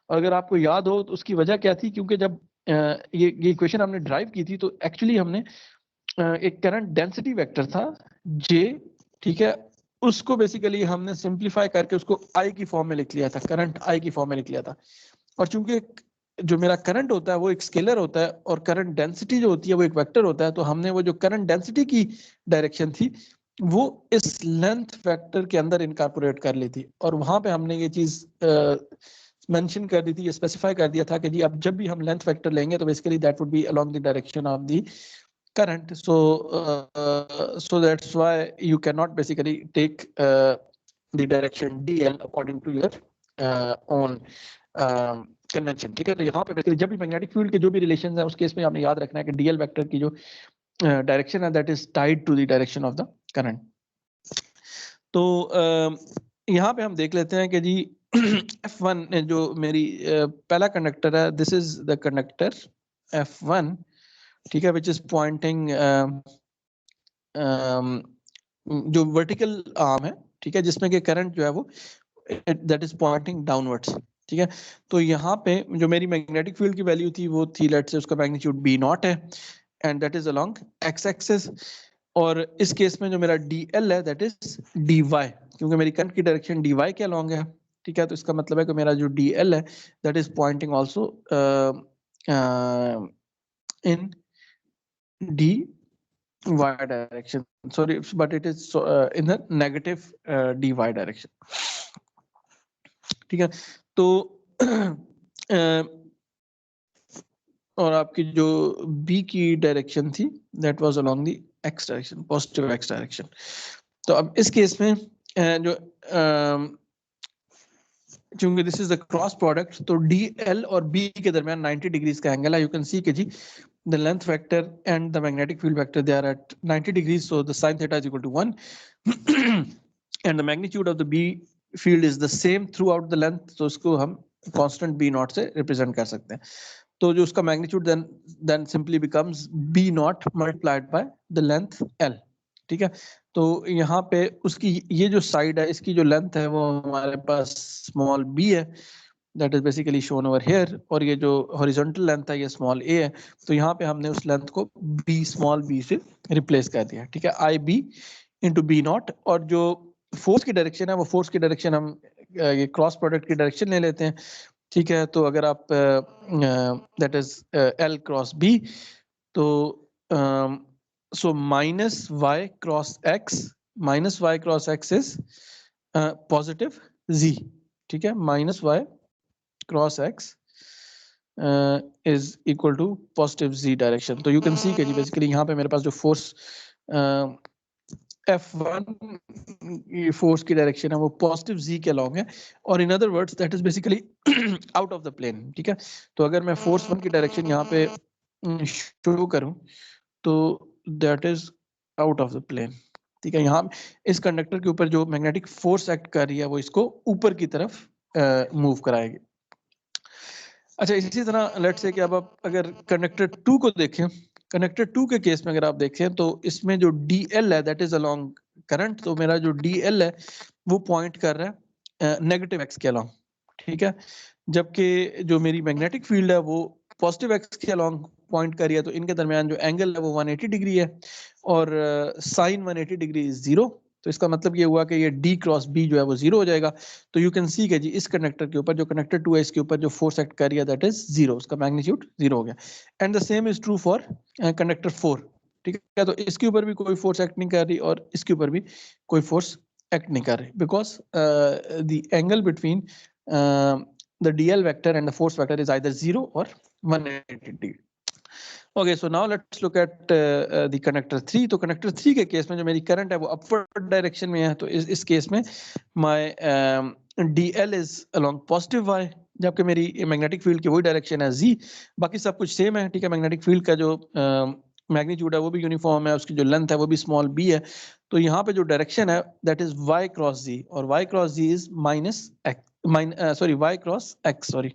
और अगर आपको याद हो तो उसकी वजह क्या थी, क्योंकि जब ये इक्वेशन हमने ड्राइव की थी तो एक्चुअली हमने एक करंट डेंसिटी वेक्टर था जे, ठीक है, उसको बेसिकली हमने सिंप्लीफाई करके उसको आई की फॉर्म में लिख लिया था, करंट आई की फॉर्म में लिख लिया था. और चूंकि जो मेरा करंट होता है वो एक स्केलर होता है और करंट डेंसिटी जो होती है वो एक वेक्टर होता है, तो हमने वो जो करंट डेंसिटी की डायरेक्शन थी वो इस लेंथ वेक्टर के अंदर इनकॉर्पोरेट कर ली थी. और वहां पे हमने ये चीज मेंशन कर दी थी, ये स्पेसिफाई कर दिया था कि जी अब जब भी हम लेंथ वेक्टर लेंगे तो basically that would B along the direction of the current. So that's why you cannot basically take the direction dl according to your own convention, ठीक है. तो यहाँ पे बेसिकली जब भी मैग्नेटिक फील्ड के जो भी रिलेशंस हैं उस केस में आपने याद रखना है कि डीएल वेक्टर की जो डायरेक्शन है that is tied to the direction of the current. तो यहाँ पे हम देख लेते हैं कि जी F1 जो मेरी पहला कंडक्टर है, this is the conductor F1, ठीक है, विच इज पॉइंटिंग जो वर्टिकल आर्म है, ठीक है, जिसमें कि करंट जो है वो दैट इज पॉइंटिंग डाउनवर्ड्स, ठीक है. तो यहाँ पे जो मेरी मैग्नेटिक फील्ड की वैल्यू थी वो थी, लेट्स से उसका मैग्नीट्यूड बी नॉट है and that is along x axis. और इस केस में जो मेरा डी एल है दैट इज डी वाई, क्योंकि मेरी करंट की डायरेक्शन डी वाई के अलोंग है, ठीक है. तो इसका मतलब है कि मेरा जो डी एल है that is Poynting also in dy direction, sorry, but it is in the negative dy direction, ठीक है. तो और आपकी जो b की डायरेक्शन थी that was along the x direction, positive x direction. तो अब इस केस में जो चूंकि this is the cross product, तो dl और b के दरमियान 90 डिग्रीज का एंगल है. यू कैन सी कि जी the length vector and the magnetic field vector, they are at 90 degrees, so the sin theta is equal to 1 and the magnitude of the b field is the same throughout the length, so इसको हम constant b naught से represent कर सकते हैं. तो जो उसका magnitude then simply becomes b naught multiplied by the length l, ठीक है. तो यहाँ पे उसकी ये जो साइड है इसकी जो लेंथ है वो हमारे पास स्मॉल b है, that is basically shown over here, और ये जो horizontal length है ये small a है. तो यहाँ पे हमने उस लेंथ को b small b से रिप्लेस कर दिया, ठीक है, i b into b naught. और जो फोर्स की डायरेक्शन है वो फोर्स की डायरेक्शन हम ये क्रॉस प्रोडक्ट की डायरेक्शन ले लेते हैं, ठीक है. तो अगर आप that is l cross b, तो so minus y cross x is positive z, ठीक है, minus y cross x is equal to positive z direction. तो you can see कि जी basically यहाँ पे मेरे पास जो force F1 ये force की direction है वो positive z के along है, और in other words that is basically out of the plane, ठीक है. तो अगर मैं force 1 की direction यहाँ पे show करूँ तो that is out of the plane, ठीक है। यहाँ इस कंडक्टर के ऊपर जो मैग्नेटिक फोर्स एक्ट कर रही है वो इसको ऊपर की तरफ मूव कराएगी। अच्छा, इसी तरह लेट से कि अब आप अगर कंडक्टर 2 को देखें, कंडक्टर 2 के केस में अगर आप देखें तो इसमें जो DL है दैट इज अलोंग करंट, तो मेरा जो DL है वो पॉइंट कर रहा है नेगेटिव एक्स के अलोंग, ठीक है। जबकि जो मेरी मैग्नेटिक फील्ड है वो पॉजिटिव एक्स के अलोंग पॉइंट कर रही है, तो इनके दरमियान जो एंगल है वो 180 डिग्री है और साइन 180 डिग्री इज 0। तो इसका मतलब ये हुआ कि ये D क्रॉस B जो है वो 0 हो जाएगा। तो यू कैन सी कि जी इस कंडक्टर के ऊपर जो कंडक्टर 2 है इसके ऊपर जो फोर्स एक्ट कर रही है दैट इज 0, उसका मैग्नीट्यूड 0 हो गया। And the same is true for conductor 4, ठीक है। तो इसके ऊपर भी कोई फोर्स एक्ट नहीं कर रही और इसके ऊपर भी कोई फोर्स एक्ट नहीं कर रही, because the angle between the DL vector and the force vector is either 0 or 180 degree. Okay, so now let's look at the conductor 3. तो conductor 3 के केस में जो मेरी करंट है वो upward direction में है, तो इस केस में my DL is along positive y, जबकि मेरी मैग्नेटिक फील्ड की वही डायरेक्शन है z, बाकी सब कुछ सेम है, ठीक है। मैग्नेटिक फील्ड का जो मैग्नीट्यूड है वो भी यूनिफॉर्म है, उसकी जो लेंथ है वो भी स्मॉल b है। तो यहाँ पे जो डायरेक्शन है that is y cross z, और y cross z is minus x, y cross x, sorry.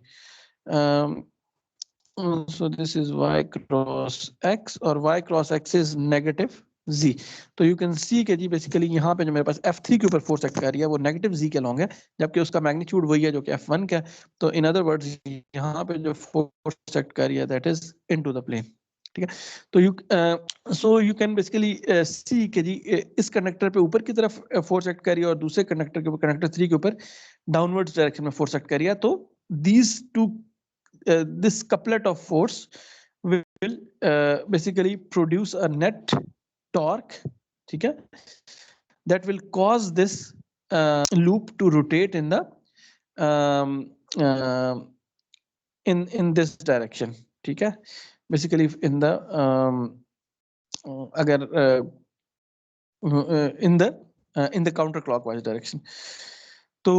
So this is y cross x और y cross x is negative z. तो you can see कि जी basically यहाँ पे जो मेरे पास F3 के ऊपर फोर्स एक्ट कर रही है वो नेगेटिव z के लॉन्ग है, जबकि उसका मैग्नीट्यूड वही है जो कि F1 का है। तो इन अदर वर्ड्स यहाँ पे जो फोर्स एक्ट कर रही है that is into the plane, ठीक है। तो यू कैन बेसिकली सी कि जी इस कंडक्टर पे ऊपर की तरफ फोर्स एक्ट कर रही है और दूसरे कंडक्टर के ऊपर कंडक्टर 3 के ऊपर डाउनवर्ड्स डायरेक्शन में फोर्स एक्ट कर रही है। तो these two this couplet of force will basically produce a net torque, ठीक है, that will cause this loop to rotate in the in this direction, ठीक है। basically in the अगर in the counterclockwise direction, तो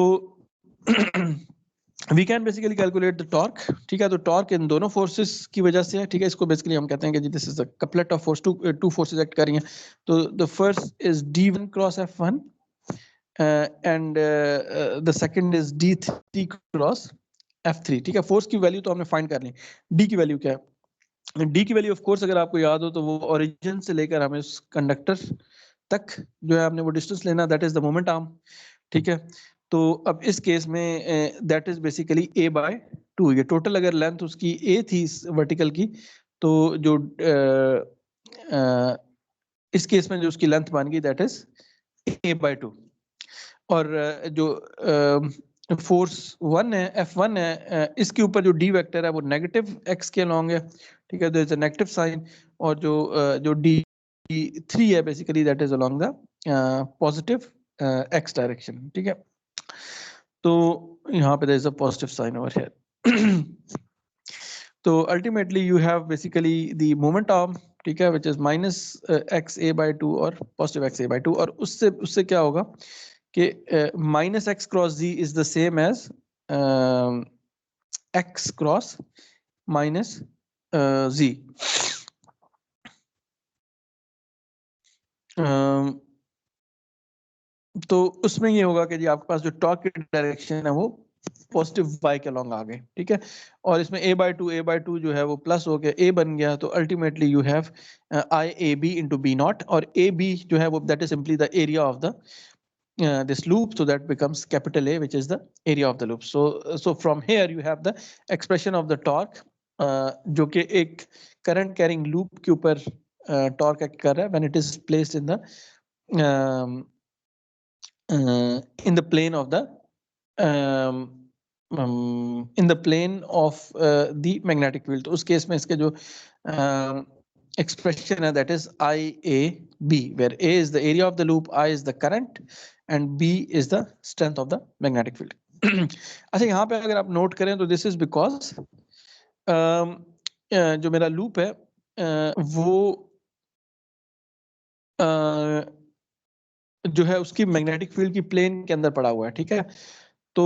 we can basically calculate the torque, ठीक है। तो torque in दोनों फोर्सेस की वजह से है, ठीक है। इसको बेसिकली हम कहते हैं कि this is the couplet of force, two forces act कर रही हैं। तो the first is D1 cross F1 and the second is D3 cross F3, ठीक है। फोर्स की वैल्यू तो हमने फाइंड कर ली, D की वैल्यू क्या है? D की वैल्यू ऑफ कोर्स अगर आपको याद हो तो वो ओरिजिन से लेकर हमें उस कंडक्टर तक जो है हमने वो डिस्टेंस लेना, that is the moment arm, ठीक है। तो अब इस केस में दैट इज बेसिकली A/2, ये टोटल अगर लेंथ उसकी A थी वर्टिकल की, तो जो इस केस में जो उसकी लेंथ बन गई दैट इज A/2। और जो फोर्स 1 है F1 है, इसके ऊपर जो D वेक्टर है वो नेगेटिव x के अलोंग है, ठीक है। There is a negative sign, और जो D3 है basically that is along the positive x direction, ठीक है। तो यहाँ पे there is a positive sign over here. तो ultimately you have basically the moment arm, ठीक है, विच इज माइनस x/A/2 और पॉजिटिव x/A/2, और उससे क्या होगा कि minus x cross z is the same as x cross minus z। तो उसमें ये होगा कि जी आपके पास जो टॉर्क की डायरेक्शन है वो पॉजिटिव y के अलोंग आ गए, ठीक है। और इसमें A/2 जो है वो प्लस हो गया, A बन गया, तो ultimately you have IAB into B0, और AB जो है वो that is simply the area of the this loop, so that becomes capital A, which is the area of the loop. So from here you have the expression of the torque, जो कि एक current carrying loop के ऊपर torque act कर रहा है when it is placed in the plane of the in the plane of the magnetic field. तो उस केस में इसके जो expression है that is IAB, where A is the area of the loop, I is the current, and B is the strength of the magnetic field. अच्छा, यहाँ पे अगर आप नोट करें तो दिस इज बिकॉज जो मेरा लूप है वो जो है उसकी मैग्नेटिक फील्ड की प्लेन के अंदर पड़ा हुआ है, ठीक है। तो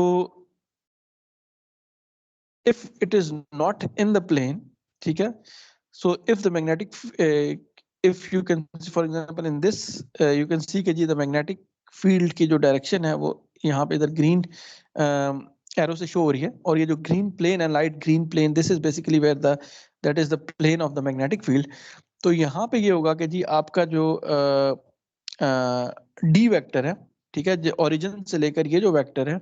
if it is not in the plane, ठीक है, so if the magnetic if you can, for example, in this you can see कि जी the magnetic field की जो direction है वो यहाँ पे इधर green arrow से show हो रही है, और ये जो green plane है, light green plane, this is basically where that is the plane of the magnetic field. तो यहाँ पे ये होगा कि जी आपका जो D वेक्टर है, ठीक है, जो origin से लेकर ये जो वेक्टर है,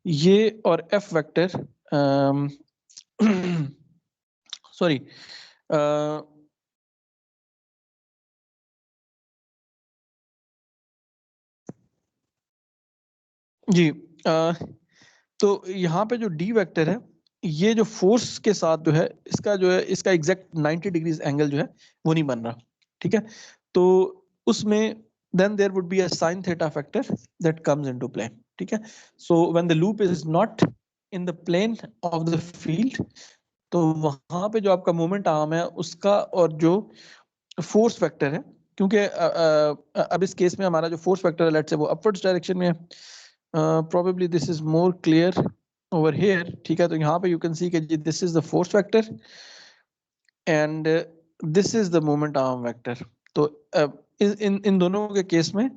ये और F वेक्टर सॉरी जी तो यहाँ पे जो डी वेक्टर है, ये जो फोर्स के साथ जो है इसका एग्जैक्ट 90 डिग्रीज एंगल जो है वो नहीं बन रहा, ठीक है। तो उसमें then there would be a sin theta factor that comes into play, ठीक है। So when the loop is not in the plane of the field, तो वहां पे जो आपका मोमेंट आर्म है उसका और जो फोर्स फैक्टर है, क्योंकि अब इस केस में हमारा जो फोर्स फैक्टर है लेट्स से वो अपवर्ड्स डायरेक्शन में है, probably this is more clear over here, ठीक है। तो यहाँ पे you can see कि this is the force vector and this is the moment arm vector. तो इन दोनों के केस में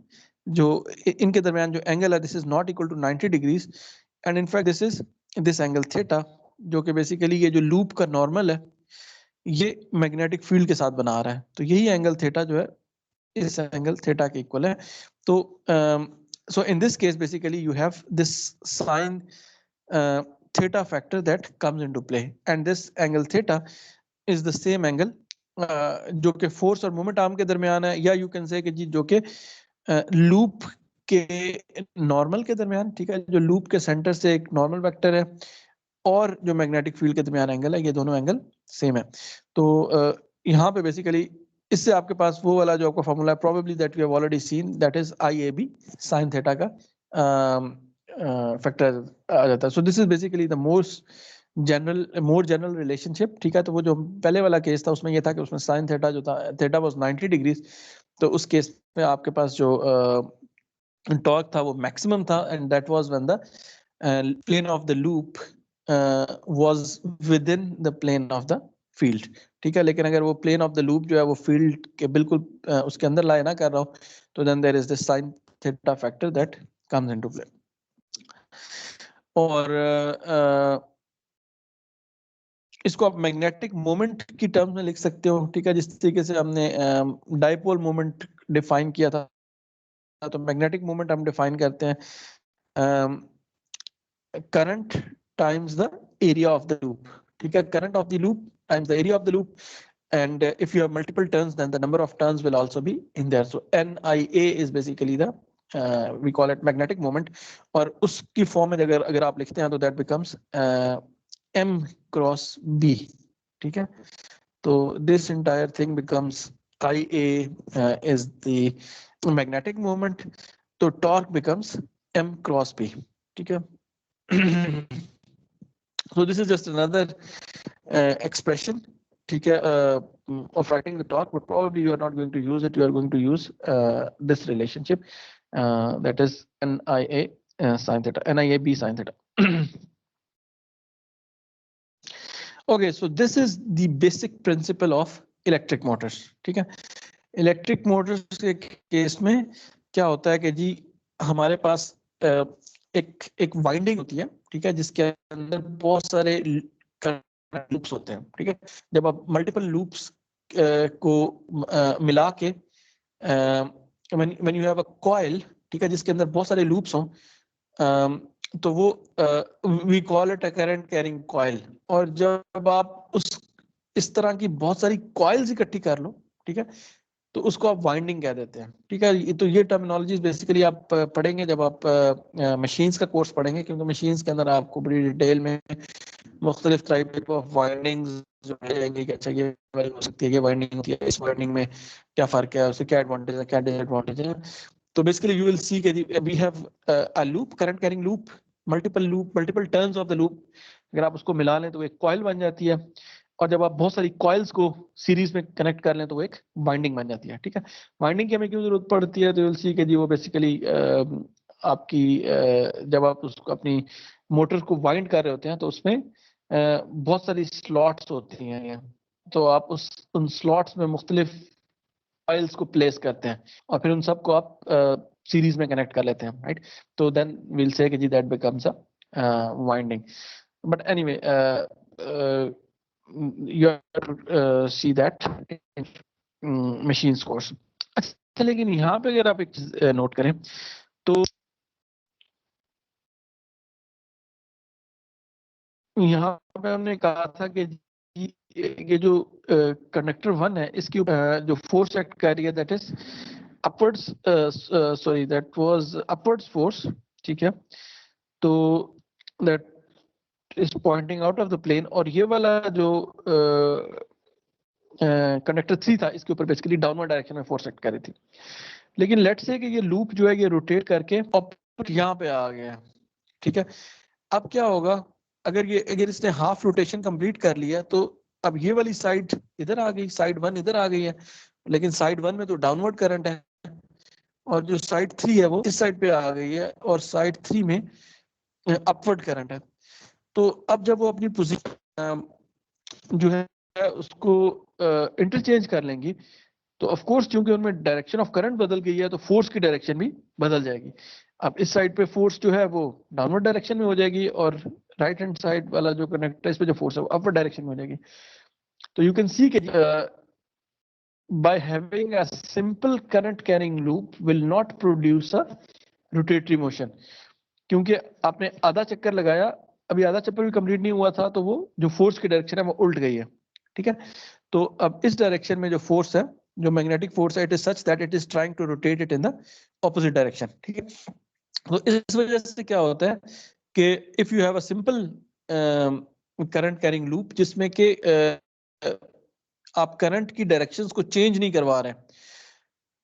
जो इनके दरमियान जो एंगल है, this is not equal to 90 degrees and in fact this is this angle theta, जो कि बेसिकली ये जो लूप का नॉर्मल है ये मैग्नेटिक फील्ड के साथ बना रहा है, तो यही एंगल थीटा जो है इस एंगल थीटा के इक्वल है। तो so in this case basically you have this sin theta factor that comes into play and this angle theta is the same angle जो कि फोर्स और मोमेंट आर्म के दरमियान है, या यू कैन से कि जी जो कि लूप के नॉर्मल के दरमियान, ठीक है, जो लूप के सेंटर से एक नॉर्मल वेक्टर है और जो मैग्नेटिक फील्ड के दरमियान एंगल है, ये दोनों एंगल सेम है। तो यहाँ पे बेसिकली इससे आपके पास वो वाला जो आपका फॉर्मूला है probably that we have already seen, that is IAB sin theta का फैक्टर आ जाता है। So this is basically the more general relationship, ठीक है। तो वो जो पहले वाला केस था उसमें ये था कि उसमें sin थीटा जो था, थीटा वाज 90 डिग्रीज, तो उस केस में आपके पास जो टॉर्क था वो मैक्सिमम था and that was when the plane of the loop was within the plane of the field, ठीक है। लेकिन अगर वो प्लेन ऑफ द लूप जो है वो फील्ड के बिल्कुल उसके अंदर लाई ना कर रहा हो, तो then there is this sin theta factor that comes into play. और इसको आप मैग्नेटिक मोमेंट की टर्म्स में लिख सकते हो, ठीक है, जिस तरीके से हमने डाइपोल मोमेंट डिफाइन किया था, तो मैग्नेटिक मोमेंट हम डिफाइन करते हैं current times the area of the loop, ठीक है, current of the loop times the area of the loop, and if you have multiple turns then the number of turns will also be in there. So NIA is basically the we call it magnetic moment, और उसकी form में अगर आप लिखते हैं तो that becomes M cross B, ठीक है। तो this entire thing becomes IA is the magnetic moment, तो torque becomes M cross B, ठीक है। So this is just another expression, ठीक है, of writing the torque, but probably you are not going to use it. You are going to use this relationship, that is NIA sin theta, NIAB sin theta. Okay, so this is the basic principle of electric motors, ठीक है। Electric Motors के case में क्या होता है कि जी हमारे पास एक वाइंडिंग होती है, ठीक है, जिसके अंदर बहुत सारे लूप्स होते हैं, ठीक है। जब आप मल्टीपल लूप्स को मिला के when you have a coil, ठीक है, जिसके अंदर बहुत सारे लूप्स हों, तो वो we call it a current carrying coil. और जब आप इस तरह की बहुत सारी कॉइल्स इकट्ठी कर लो, ठीक है, तो उसको आप वाइंडिंग कह देते हैं, ठीक है। तो ये टर्मिनोलॉजीज बेसिकली आप पढ़ेंगे जब आप मशीन्स का कोर्स पढ़ेंगे, क्योंकि मशीन्स के अंदर आपको बड़ी डिटेल में मुख्तलिफ टाइप ऑफ वाइंडिंग्स जो जाएंगे कि अच्छा ये वाली हो सकती है, ये वाइंडिंग होती है, इस वाइंडिंग में क्या फर्क है, उससे क्या एडवांटेज है, क्या डिसएडवांटेज है। तो बेसिकली यू विल सी कि we have a loop, current carrying loop, multiple turns of the loop, अगर आप उसको मिला लें तो एक कॉइल बन जाती है, और जब आप बहुत सारी कॉइल्स को सीरीज में कनेक्ट कर लें तो वो एक वाइंडिंग बन जाती है, ठीक है। वाइंडिंग की हमें क्यों जरूरत पड़ती है, तो यू विल सी कि जी वो बेसिकली आपकी जब आप उसको अपनी मोटर को वाइंड कर रहे होते हैं तो उसमें बहुत सारी स्लॉट्स होती हैं, तो आप उन स्लॉट्स में मुख्तलिफ कॉइल्स को प्लेस करते हैं और फिर उन सबको आप सीरीज में कनेक्ट कर लेते हैं, राइट? तो देन विल से कि जी that becomes a winding. But anyway you have to see that in machines course. अच्छा, लेकिन यहाँ पे अगर आप एक चीज नोट करें तो यहाँ पे हमने कहा था कि ये जो कंडक्टर 1 है इसकी जो फोर्स एक्ट कर रही है that is upwards, sorry that was upwards force, ठीक है? तो that is pointing out of the plane, और ये वाला जो कंडक्टर 3 था इसके ऊपर बेसिकली डाउनवर्ड डायरेक्शन में फोर्स एक्ट कर रही थी. लेकिन लेट्स से कि ये लूप जो है ये रोटेट करके ऑपोजिट यहाँ पे आ गया, ठीक है? अब क्या होगा अगर इसने हाफ रोटेशन कंप्लीट कर लिया तो अब ये वाली साइड इधर आ गई, साइड 1 इधर आ गई है, लेकिन साइड 1 में तो डाउनवर्ड करंट है और जो साइड 3 है वो इस साइड पे आ गई है और साइड 3 में अपवर्ड करंट है. तो अब जब वो अपनी पोजीशन जो है उसको इंटरचेंज कर लेंगी तो ऑफ कोर्स क्योंकि उनमें डायरेक्शन ऑफ करंट बदल गई है तो फोर्स की डायरेक्शन भी बदल जाएगी. अब इस साइड पे फोर्स जो है वो डाउनवर्ड डायरेक्शन में हो जाएगी और राइट हैंड साइड वाला जो कनेक्टर इस पे जो फोर्स है वो अपवर्ड डायरेक्शन में हो जाएगी. तो यू कैन सी कि by having a simple current carrying loop will not produce a rotatory motion, क्योंकि आपने आधा चक्कर लगाया, अभी आधा चक्कर भी कंप्लीट नहीं हुआ था तो वो जो फोर्स की डायरेक्शन है वो उल्ट गई है, ठीक है? तो अब इस डायरेक्शन में जो फोर्स है, जो मैग्नेटिक फोर्स है, it is such that it is trying to rotate it in the opposite direction, ठीक है? तो इस वजह से क्या होता है कि if you have a simple current carrying loop जिसमें कि आप करंट की डायरेक्शंस को चेंज नहीं करवा रहे हैं,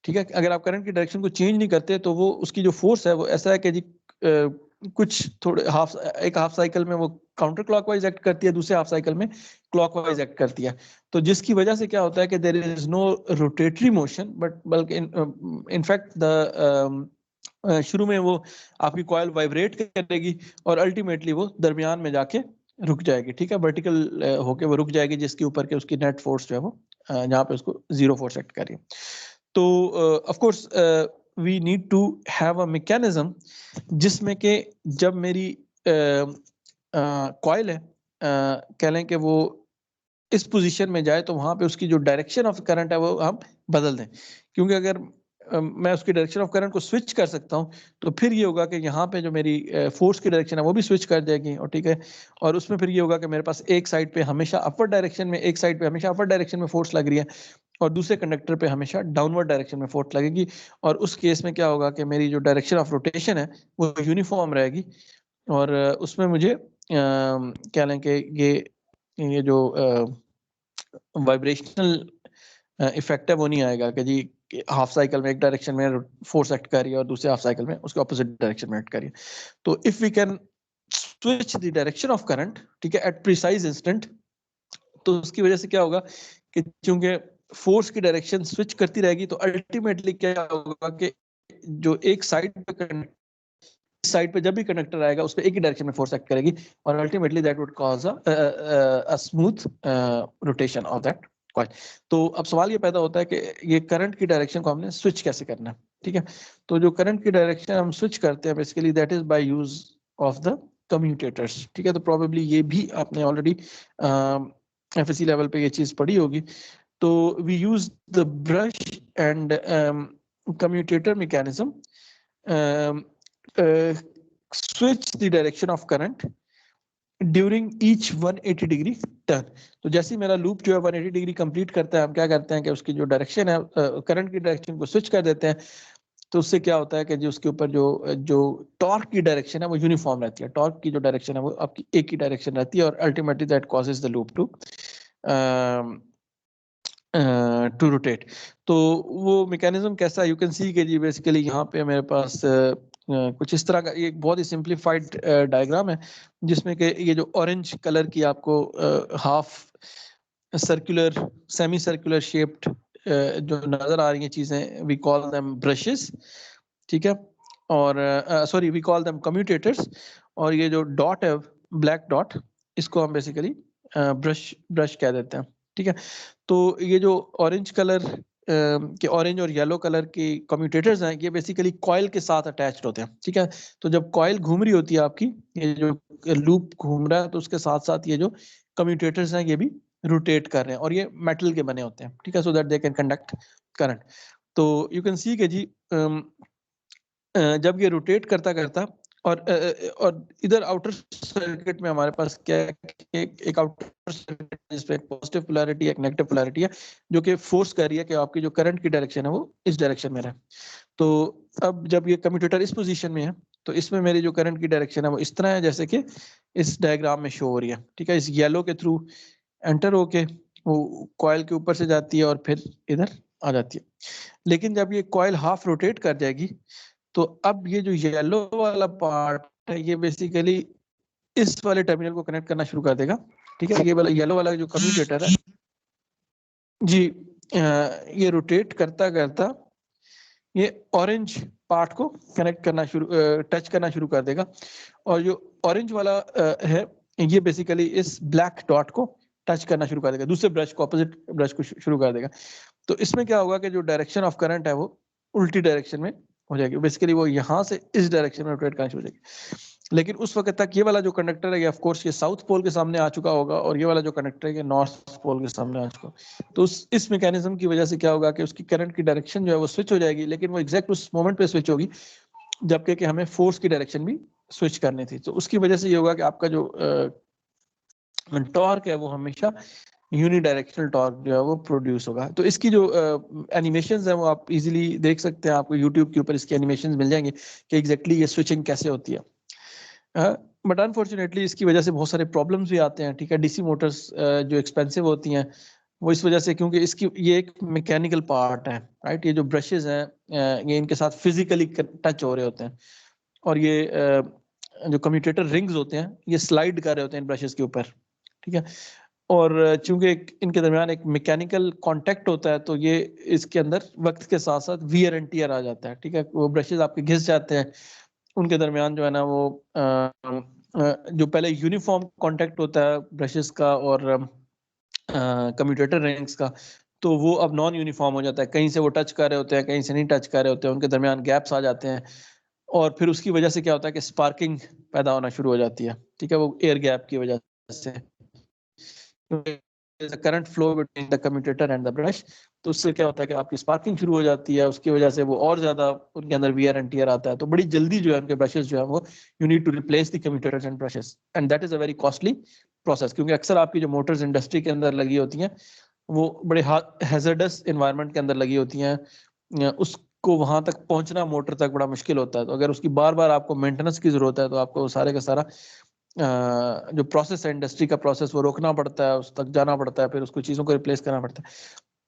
ठीक है? अगर आप करंट की डायरेक्शन को चेंज नहीं करते तो वो उसकी जो फोर्स है वो ऐसा है कि जी कुछ थोड़े एक हाफ साइकिल में वो काउंटर क्लॉकवाइज एक्ट करती है, दूसरे हाफ साइकिल में क्लॉकवाइज एक्ट करती है. तो जिसकी वजह से क्या होता है कि there is no rotatory motion, but बल्कि इनफैक्ट द शुरू में वो आपकी कॉइल वाइब्रेट करेगी और अल्टीमेटली वो दरमियान में जाके रुक जाएगी, ठीक है? वर्टिकल होके वो रुक जाएगी जिसके ऊपर के उसकी नेट फोर्स जो है वो जहाँ पे उसको जीरो फोर्स एक्ट कर रही है. तो of course we need to have a mechanism जिसमें कि जब मेरी कॉइल है कह लें कि वो इस पोजीशन में जाए तो वहां पे उसकी जो डायरेक्शन ऑफ करंट है वो हम बदल दें, क्योंकि अगर मैं उसकी डायरेक्शन ऑफ करंट को स्विच कर सकता हूं तो फिर ये होगा कि यहाँ पे जो मेरी फोर्स की डायरेक्शन है वो भी स्विच कर जाएगी, और ठीक है, और उसमें फिर ये होगा कि मेरे पास एक साइड पे हमेशा अपवर्ड डायरेक्शन में, एक साइड पे हमेशा अपवर्ड डायरेक्शन में फोर्स लग रही है और दूसरे कंडक्टर पे हमेशा डाउनवर्ड डायरेक्शन में फोर्स लगेगी. और उस केस में क्या होगा कि मेरी जो डायरेक्शन ऑफ रोटेशन है वो यूनिफॉर्म रहेगी और उसमें मुझे क्या लें कि ये जो वाइब्रेशनल इफेक्ट है वो नहीं आएगा कि जी हाफ साइकिल में एक डायरेक्शन में फोर्स एक्ट कर रही है और दूसरे हाफ साइकिल में उसके ऑपोजिट डायरेक्शन में एक्ट कर रही है. तो if we can switch the direction of current, ठीक है, एट प्रिसाइज इंस्टेंट, तो उसकी वजह से क्या होगा कि चूंकि फोर्स की डायरेक्शन स्विच करती रहेगी तो अल्टीमेटली क्या होगा कि जो एक साइड पे जब भी कंडक्टर आएगा उस पे एक ही डायरेक्शन में फोर्स एक्ट करेगी और ultimately that would cause a smooth rotation of that coil. तो अब सवाल ये पैदा होता है कि ये करंट की डायरेक्शन को हमने स्विच कैसे करना है, ठीक है? तो जो करंट की डायरेक्शन हम स्विच करते हैं basically that is by use of the commutators, ठीक है? तो प्रोबेबली ये भी आपने ऑलरेडी एफएससी लेवल पे ये चीज पढ़ी होगी. तो we use the brush and commutator mechanism switch the direction of current during each 180 degree turn. तो जैसे मेरा लूप जो है 180 डिग्री कंप्लीट करता है, हम क्या करते हैं कि उसकी जो डायरेक्शन है करंट की डायरेक्शन को स्विच कर देते हैं. तो उससे क्या होता है कि जो उसके ऊपर जो टॉर्क की डायरेक्शन है वो यूनिफॉर्म रहती है. टॉर्क की जो डायरेक्शन है वो आपकी एक ही डायरेक्शन रहती है और ultimately that causes the loop to rotate. तो वो मैकेनिज्म कैसा, यू कैन सी कि जी बेसिकली यहाँ पे मेरे पास कुछ इस तरह का एक बहुत ही सिंप्लीफाइड डायग्राम है जिसमें कि ये जो ऑरेंज कलर की आपको half circular semi circular shaped जो नजर आ रही हैं चीजें, वी कॉल देम ब्रशेस, ठीक है? और sorry we call them commutators. और ये जो डॉट है ब्लैक डॉट, इसको हम बेसिकली ब्रश कह देते हैं, ठीक है? तो ये जो ऑरेंज कलर कि ऑरेंज और येलो कलर के कम्यूटेटर्स हैं, ये बेसिकली कॉइल के साथ अटैच्ड होते हैं, ठीक है। तो जब कॉइल घूम रही होती है आपकी, ये जो लूप घूम रहा है, तो उसके साथ साथ ये जो कम्यूटेटर्स हैं ये भी रोटेट कर रहे हैं, और ये मेटल के बने होते हैं, ठीक है, so that they can conduct current. तो यू कैन सी कि जी जब ये रोटेट करता करता और इधर आउटर सर्किट में हमारे पास क्या है, एक आउटर सर्किट जिसपे एक पॉजिटिव पोलैरिटी एक नेगेटिव पोलैरिटी है, जो कि फोर्स कर रही है कि आपकी जो करंट की डायरेक्शन है वो इस डायरेक्शन में रहे। तो अब जब ये कम्यूटेटर इस पोजीशन में है, तो इसमें मेरी जो करंट की डायरेक्शन है वो इस तरह है जैसे कि इस डायग्राम में शो हो रही है, ठीक है। इस येलो के थ्रू एंटर होके वो कॉइल के ऊपर से जाती है और फिर इधर आ जाती है। लेकिन जब ये कॉइल हाफ रोटेट कर जाएगी, तो अब ये जो येलो वाला पार्ट है ये बेसिकली इस वाले टर्मिनल को कनेक्ट करना शुरू कर देगा, ठीक है। ये वाला येलो वाला जो कम्यूटेटर है जी, ये रोटेट करता करता ये ऑरेंज पार्ट को कनेक्ट करना शुरू टच करना शुरू कर देगा, और जो ऑरेंज वाला है ये बेसिकली इस ब्लैक डॉट को टच करना शुरू कर देगा, दूसरे ब्रश को, ऑपोजिट ब्रश को शुरू कर देगा। तो इसमें क्या होगा कि जो डायरेक्शन ऑफ करंट है वो उल्टी डायरेक्शन में हो जाएगी, बेसिकली वो यहाँ से इस डायरेक्शन में रोटेट करना शुरू हो जाएगी। लेकिन उस वक्त तक ये वाला जो कंडक्टर है ये ऑफ कोर्स ये साउथ पोल के सामने आ चुका होगा, और ये वाला जो कंडक्टर है ये नॉर्थ पोल के सामने आ चुका। तो इस मैकेनिज्म की वजह से क्या होगा कि उसकी करंट की डायरेक्शन जो है वो स्विच हो जाएगी, लेकिन वो एग्जैक्ट उस मोमेंट पे स्विच होगी जबकि कि हमें फोर्स की डायरेक्शन भी स्विच करनी थी। तो उसकी वजह से ये होगा कि आपका जो टॉर्क है वो हमेशा यूनिडायरेक्शनल टॉर्क जो है वो प्रोड्यूस होगा। तो इसकी जो एनिमेशंस है वो आप इजीली देख सकते हैं, आपको यूट्यूब के ऊपर इसकी एनिमेशंस मिल जाएंगे कि एग्जैक्टली ये स्विचिंग कैसे होती है। बट अनफॉर्चुनेटली इसकी वजह से बहुत सारे प्रॉब्लम्स भी आते हैं, ठीक है। डीसी मोटर्स जो एक्सपेंसिव होती हैं वो इस वजह से, क्योंकि इसकी ये एक मैकेनिकल पार्ट है, राइट। ये जो ब्रशेज हैं ये इनके साथ फिजिकली टच हो रहे होते हैं, और ये जो कम्यूटेटर रिंग्स होते हैं ये स्लाइड कर रहे होते हैं इन ब्रशेस के ऊपर, ठीक है। और चूंकि इनके दरमियान एक मैकेनिकल कांटेक्ट होता है, तो ये इसके अंदर वक्त के साथ साथ वियर एंड टियर आ जाता है, ठीक है। वो ब्रशेस आपके घिस जाते हैं, उनके दरमियान जो है ना वो जो पहले यूनिफॉर्म कांटेक्ट होता है ब्रशेस का और कम्यूटेटर रिंग्स का, तो वो अब नॉन यूनिफॉर्म हो जाता है। कहीं से वो टच कर रहे होते हैं, कहीं से नहीं टच कर रहे होते हैं, उनके दरमियान गैप्स आ जाते हैं, और फिर उसकी वजह से क्या होता है कि स्पार्किंग पैदा होना शुरू हो जाती है, ठीक है, वो एयर गैप की वजह से। Current flow between the commutator and the brush, तो उससे क्या होता है कि आपकी स्पार्किंग शुरू हो जाती है, उसकी वजह से वो और ज्यादा उनके अंदर वियर एंड टियर आता है। तो बड़ी जल्दी जो है उनके ब्रशेस जो है वो you need to replace the commutators and brushes, and that is a very costly process, क्योंकि अक्सर आपकी जो मोटर्स इंडस्ट्री के अंदर लगी होती हैं वो बड़े हैजर्डस एनवायरनमेंट के अंदर लगी होती हैं, उसको वहां तक पहुंचना मोटर तक बड़ा मुश्किल होता है। तो अगर उसकी बार बार आपको मेंटेनेंस की जरूरत है, तो आपको सारे का सारा जो प्रोसेस है इंडस्ट्री का प्रोसेस वो रोकना पड़ता है, उस तक जाना पड़ता है, फिर उसको चीज़ों को रिप्लेस करना पड़ता है।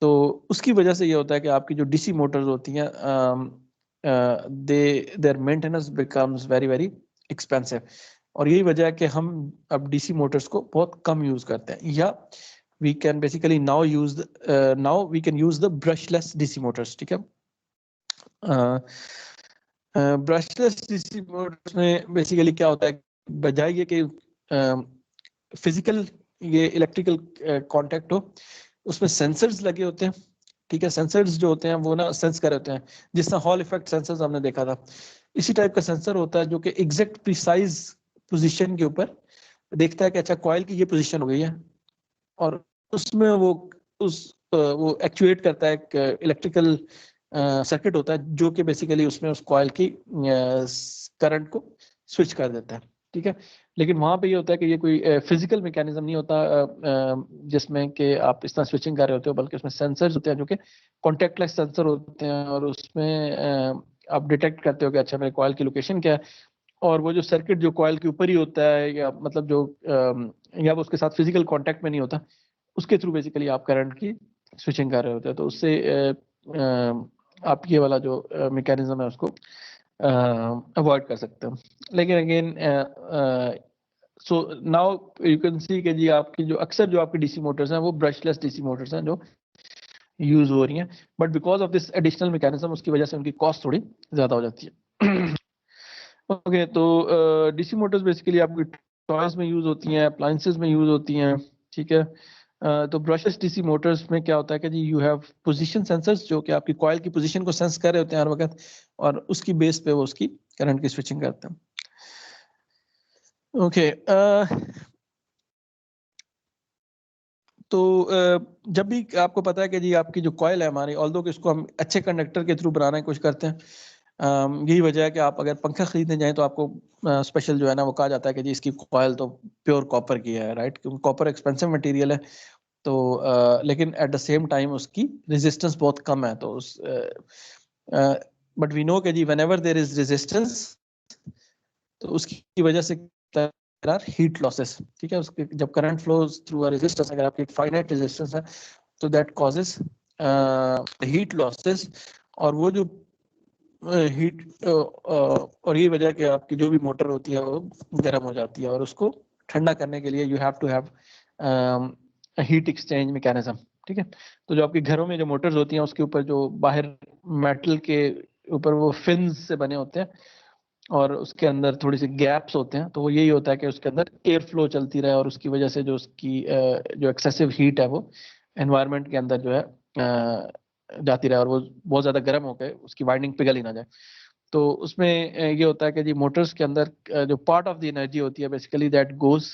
तो उसकी वजह से ये होता है कि आपकी जो डीसी मोटर्स होती हैं their maintenance becomes very very expensive, और यही वजह है कि हम अब डीसी मोटर्स को बहुत कम यूज करते हैं, या we can basically now we can use the brushless DC motors, ठीक है। ब्रशलेस डीसी मोटर्स में बेसिकली क्या होता है, बजाय ये कि फिजिकल ये इलेक्ट्रिकल कांटेक्ट हो, उसमें सेंसर्स लगे होते हैं, ठीक है। सेंसर्स जो होते हैं वो ना सेंस कर रहे होते हैं, जिस तरह हॉल इफेक्ट सेंसर्स हमने देखा था, इसी टाइप का सेंसर होता है जो कि एग्जैक्ट प्रिसाइज पोजीशन के ऊपर देखता है कि अच्छा कॉइल की ये पोजीशन हो गई है, और उसमें वो एक्चुएट करता है, एक इलेक्ट्रिकल सर्किट होता है जो कि बेसिकली उसमें उस कॉइल की करंट को स्विच कर देता है, ठीक है। लेकिन वहां पे ये होता है कि ये कोई फिजिकल मैकेनिज्म नहीं होता जिसमें कि आप इस तरह स्विचिंग कर रहे होते हो, बल्कि उसमें सेंसर्स होते हैं जो कि कॉन्टेक्टलेस सेंसर होते हैं, और उसमें आप डिटेक्ट करते हो कि अच्छा मेरे कॉइल की लोकेशन क्या है, और वो जो सर्किट जो कॉइल के ऊपर ही होता है, या मतलब जो या वो उसके साथ फिजिकल कांटेक्ट में नहीं होता, उसके थ्रू बेसिकली आप करंट की स्विचिंग कर रहे होते हैं। तो उससे आप ये वाला जो मैकेनिज्म है उसको अवॉइड कर सकते हो। लेकिन again so now you can see कि जी आपकी जो अक्सर जो आपकी डीसी मोटर्स हैं वो ब्रशलेस डीसी मोटर्स हैं जो यूज हो रही हैं, but because of this additional mechanism उसकी वजह से उनकी कॉस्ट थोड़ी ज्यादा हो जाती है। ओके, तो डीसी मोटर्स बेसिकली आपकी टॉयज में यूज होती हैं, अप्लायंसेस में यूज होती हैं, ठीक है। तो ब्रशलेस डीसी मोटर्स में क्या होता है कि जी यू हैव पोजीशन सेंसर्स जो कि आपकी कॉइल की पोजीशन को सेंस कर रहे होते हैं हर वक्त, और उसकी बेस पे वो उसकी करंट की स्विचिंग करते हैं। ओके, तो जब भी आपको पता है कि जी आपकी जो कॉइल है हमारी, ऑल्दो कि इसको हम अच्छे कंडक्टर के थ्रू बनाने की कोशिश करते हैं, यही वजह है कि आप अगर पंखा खरीदने जाएं तो आपको स्पेशल जो है ना वो कहा जाता है कि जी इसकी कॉइल तो प्योर कॉपर की है, राइट, क्योंकि कॉपर एक्सपेंसिव मटेरियल है। तो लेकिन एट द सेम टाइम उसकी रेजिस्टेंस बहुत कम है, तो उस बट वी नो कि जी व्हेनेवर देयर इज रेजिस्टेंस तो उसकी वजह से हीट लॉसेस, ठीक है, उसके जब current flows through a resistance, अगर आपकी फाइनाइट रेजिस्टेंस है तो दैट कॉजेस हीट लॉसेस, और वो जो हीट और ये वजह कि आपकी जो भी मोटर होती है वो गर्म हो जाती है, और उसको ठंडा करने के लिए you have to have heat exchange mechanism, ठीक है। तो जो आपके घरों में जो मोटर्स होती हैं उसके ऊपर जो बाहर मेटल के ऊपर वो फिन्स से बने होते हैं और उसके अंदर थोड़ी सी गैप्स होते हैं, तो वो यही होता है कि उसके अंदर एयर फ्लो चलती रहे और उसकी वजह से जो उसकी जो एक्सेसिव हीट है वो एनवायरनमेंट के अंदर जो है जाती रहे और वो बहुत ज्यादा गर्म होकर उसकी वाइंडिंग पिघल ही ना जाए। तो उसमें ये होता है कि जी मोटर्स के अंदर जो पार्ट ऑफ द एनर्जी होती है basically that goes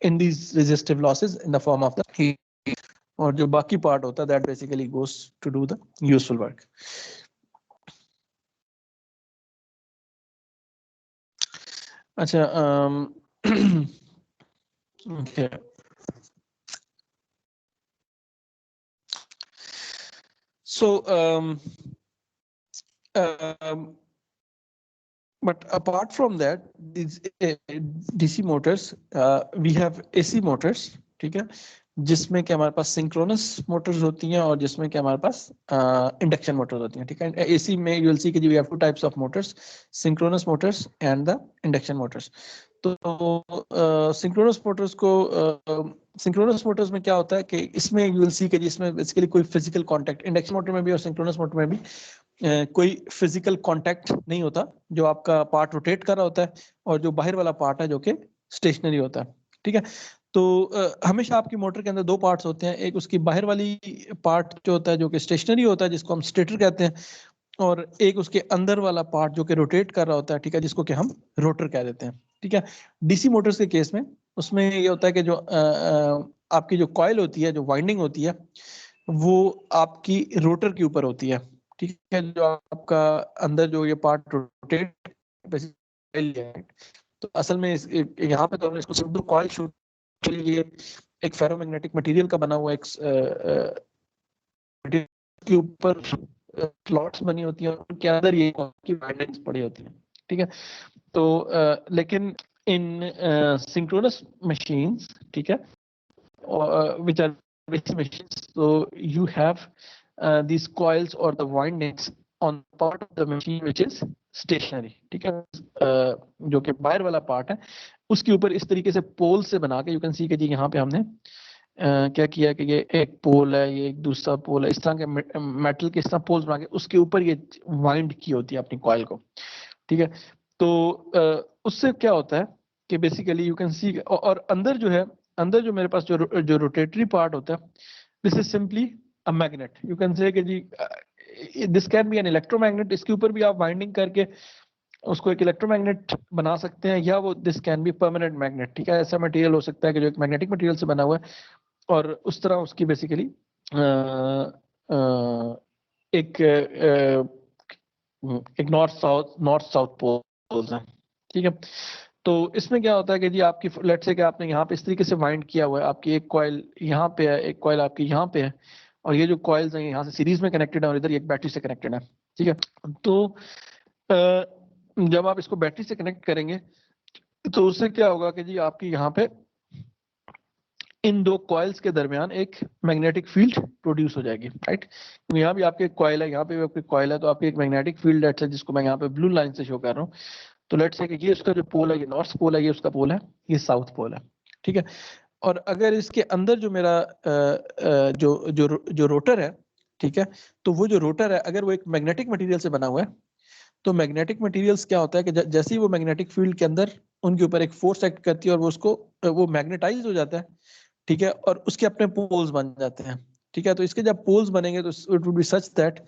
in these resistive losses in the form of the heat, और जो बाकी पार्ट होता है that basically goes to do the useful work. अच्छा, okay. So, but apart from that, these DC motors, we have AC motors, ठीक है, जिसमें कि हमारे पास सिंक्रोनस मोटर्स होती हैं और जिसमें कि हमारे पास इंडक्शन मोटर्स होती हैं, ठीक है। AC में you will see कि we have two types of motors, synchronous motors and the induction motors। तो सिंक्रोनस मोटर्स को सिंक्रोनस मोटर्स में क्या होता है कि इसमें यू विल सी कि इसमें बेसिकली कोई फिजिकल कांटेक्ट, इंडक्शन मोटर में भी और सिंक्रोनस मोटर में भी कोई फिजिकल कांटेक्ट नहीं होता, जो आपका पार्ट रोटेट कर रहा होता है और जो बाहर वाला पार्ट है जो कि स्टेशनरी होता है, ठीक है। तो हमेशा आपकी मोटर के अंदर दो पार्ट्स होते हैं, एक उसकी बाहर वाली पार्ट जो होता है जो कि स्टेशनरी होता है जिसको हम स्टेटर कहते हैं, और एक उसके अंदर वाला पार्ट जो कि रोटेट कर रहा होता है, ठीक है, जिसको कि हम रोटर कह देते हैं, ठीक है। डीसी मोटर्स के केस में उसमें ये होता है कि जो आपकी जो कॉइल होती है, जो वाइंडिंग होती है, वो आपकी रोटर के ऊपर होती है, ठीक है। जो आपका अंदर जो ये पार्ट रोटेट है, तो असल में यहाँ पे तो हमने इसको सिंपल कॉइल शूट के लिए एक फेरोमैग्नेटिक मटेरियल का बना हुआ एक के ऊपर स्लॉट्स बनी होती हैं, उनके अंदर ये की वाइंडिंग्स पड़ी होती हैं, ठीक है। तो लेकिन इन सिंक्रोनस मशीन्स, ठीक है, which are machines, so you have these coils or the windings on part of the machine which is stationary, ठीक है। जो कि बाहर वाला पार्ट है उसके ऊपर इस तरीके से पोल से बना के, यू कैन सी कि जी यहाँ पे हमने क्या किया कि ये एक पोल है, ये एक दूसरा पोल है, इस तरह के मेटल के इस तरह पोल्स बना के उसके ऊपर ये वाइंड की होती है अपनी कॉइल को, ठीक है। तो उससे क्या होता है कि बेसिकली यू कैन सी, और अंदर जो है, अंदर जो मेरे पास जो रोटेटरी पार्ट होता है, this is simply a magnet, you can say कि जी this can be an electromagnet, इसके ऊपर भी आप वाइंडिंग करके उसको एक इलेक्ट्रोमैग्नेट बना सकते हैं, या वो this can be permanent magnet, ठीक है। ऐसा मटेरियल हो सकता है कि जो एक मैग्नेटिक मटेरियल से बना हुआ है और उस तरह उसकी बेसिकली एक एक नॉर्थ साउथ पोल्स हैं, ठीक है। तो इसमें क्या होता है कि जी आपकी लेट से कि आपने यहाँ पे इस तरीके से वाइंड किया हुआ है, आपकी एक कॉइल यहाँ पे है, एक कॉइल आपकी यहाँ पे है, और ये जो कॉइल्स हैं यहाँ से सीरीज में कनेक्टेड है और इधर एक बैटरी से कनेक्टेड है, ठीक है। तो जब आप इसको बैटरी से कनेक्ट करेंगे तो उससे क्या होगा कि जी आपकी यहाँ पे इन दो कॉइल्स के दरमियान एक मैग्नेटिक फील्ड प्रोड्यूस हो जाएगी, राइट। तो यहाँ भी आपके एक कॉइल है, यहाँ पे भी आपकी कॉइल है, तो आपकी एक मैग्नेटिक फील्ड है जिसको मैं यहाँ पे ब्लू लाइन से शो कर रहा हूँ। तो लेट्स से कि ये उसका जो पोल है, ये नॉर्थ पोल है, ये उसका पोल है, ये साउथ पोल है, ठीक है। और अगर इसके अंदर जो मेरा जो रोटर है, ठीक है, तो वो जो रोटर है अगर वो एक मैग्नेटिक मटेरियल से बना हुआ है तो मैग्नेटिक मटेरियल्स क्या होता है कि जैसे ही वो मैग्नेटिक फील्ड के अंदर उनके ऊपर एक फोर्स एक्ट करती है और वो उसको वो मैग्नेटाइज हो जाता है, ठीक है, और उसके अपने पोल्स बन जाते हैं, ठीक है। तो इसके जब पोल्स बनेंगे तो it would B such that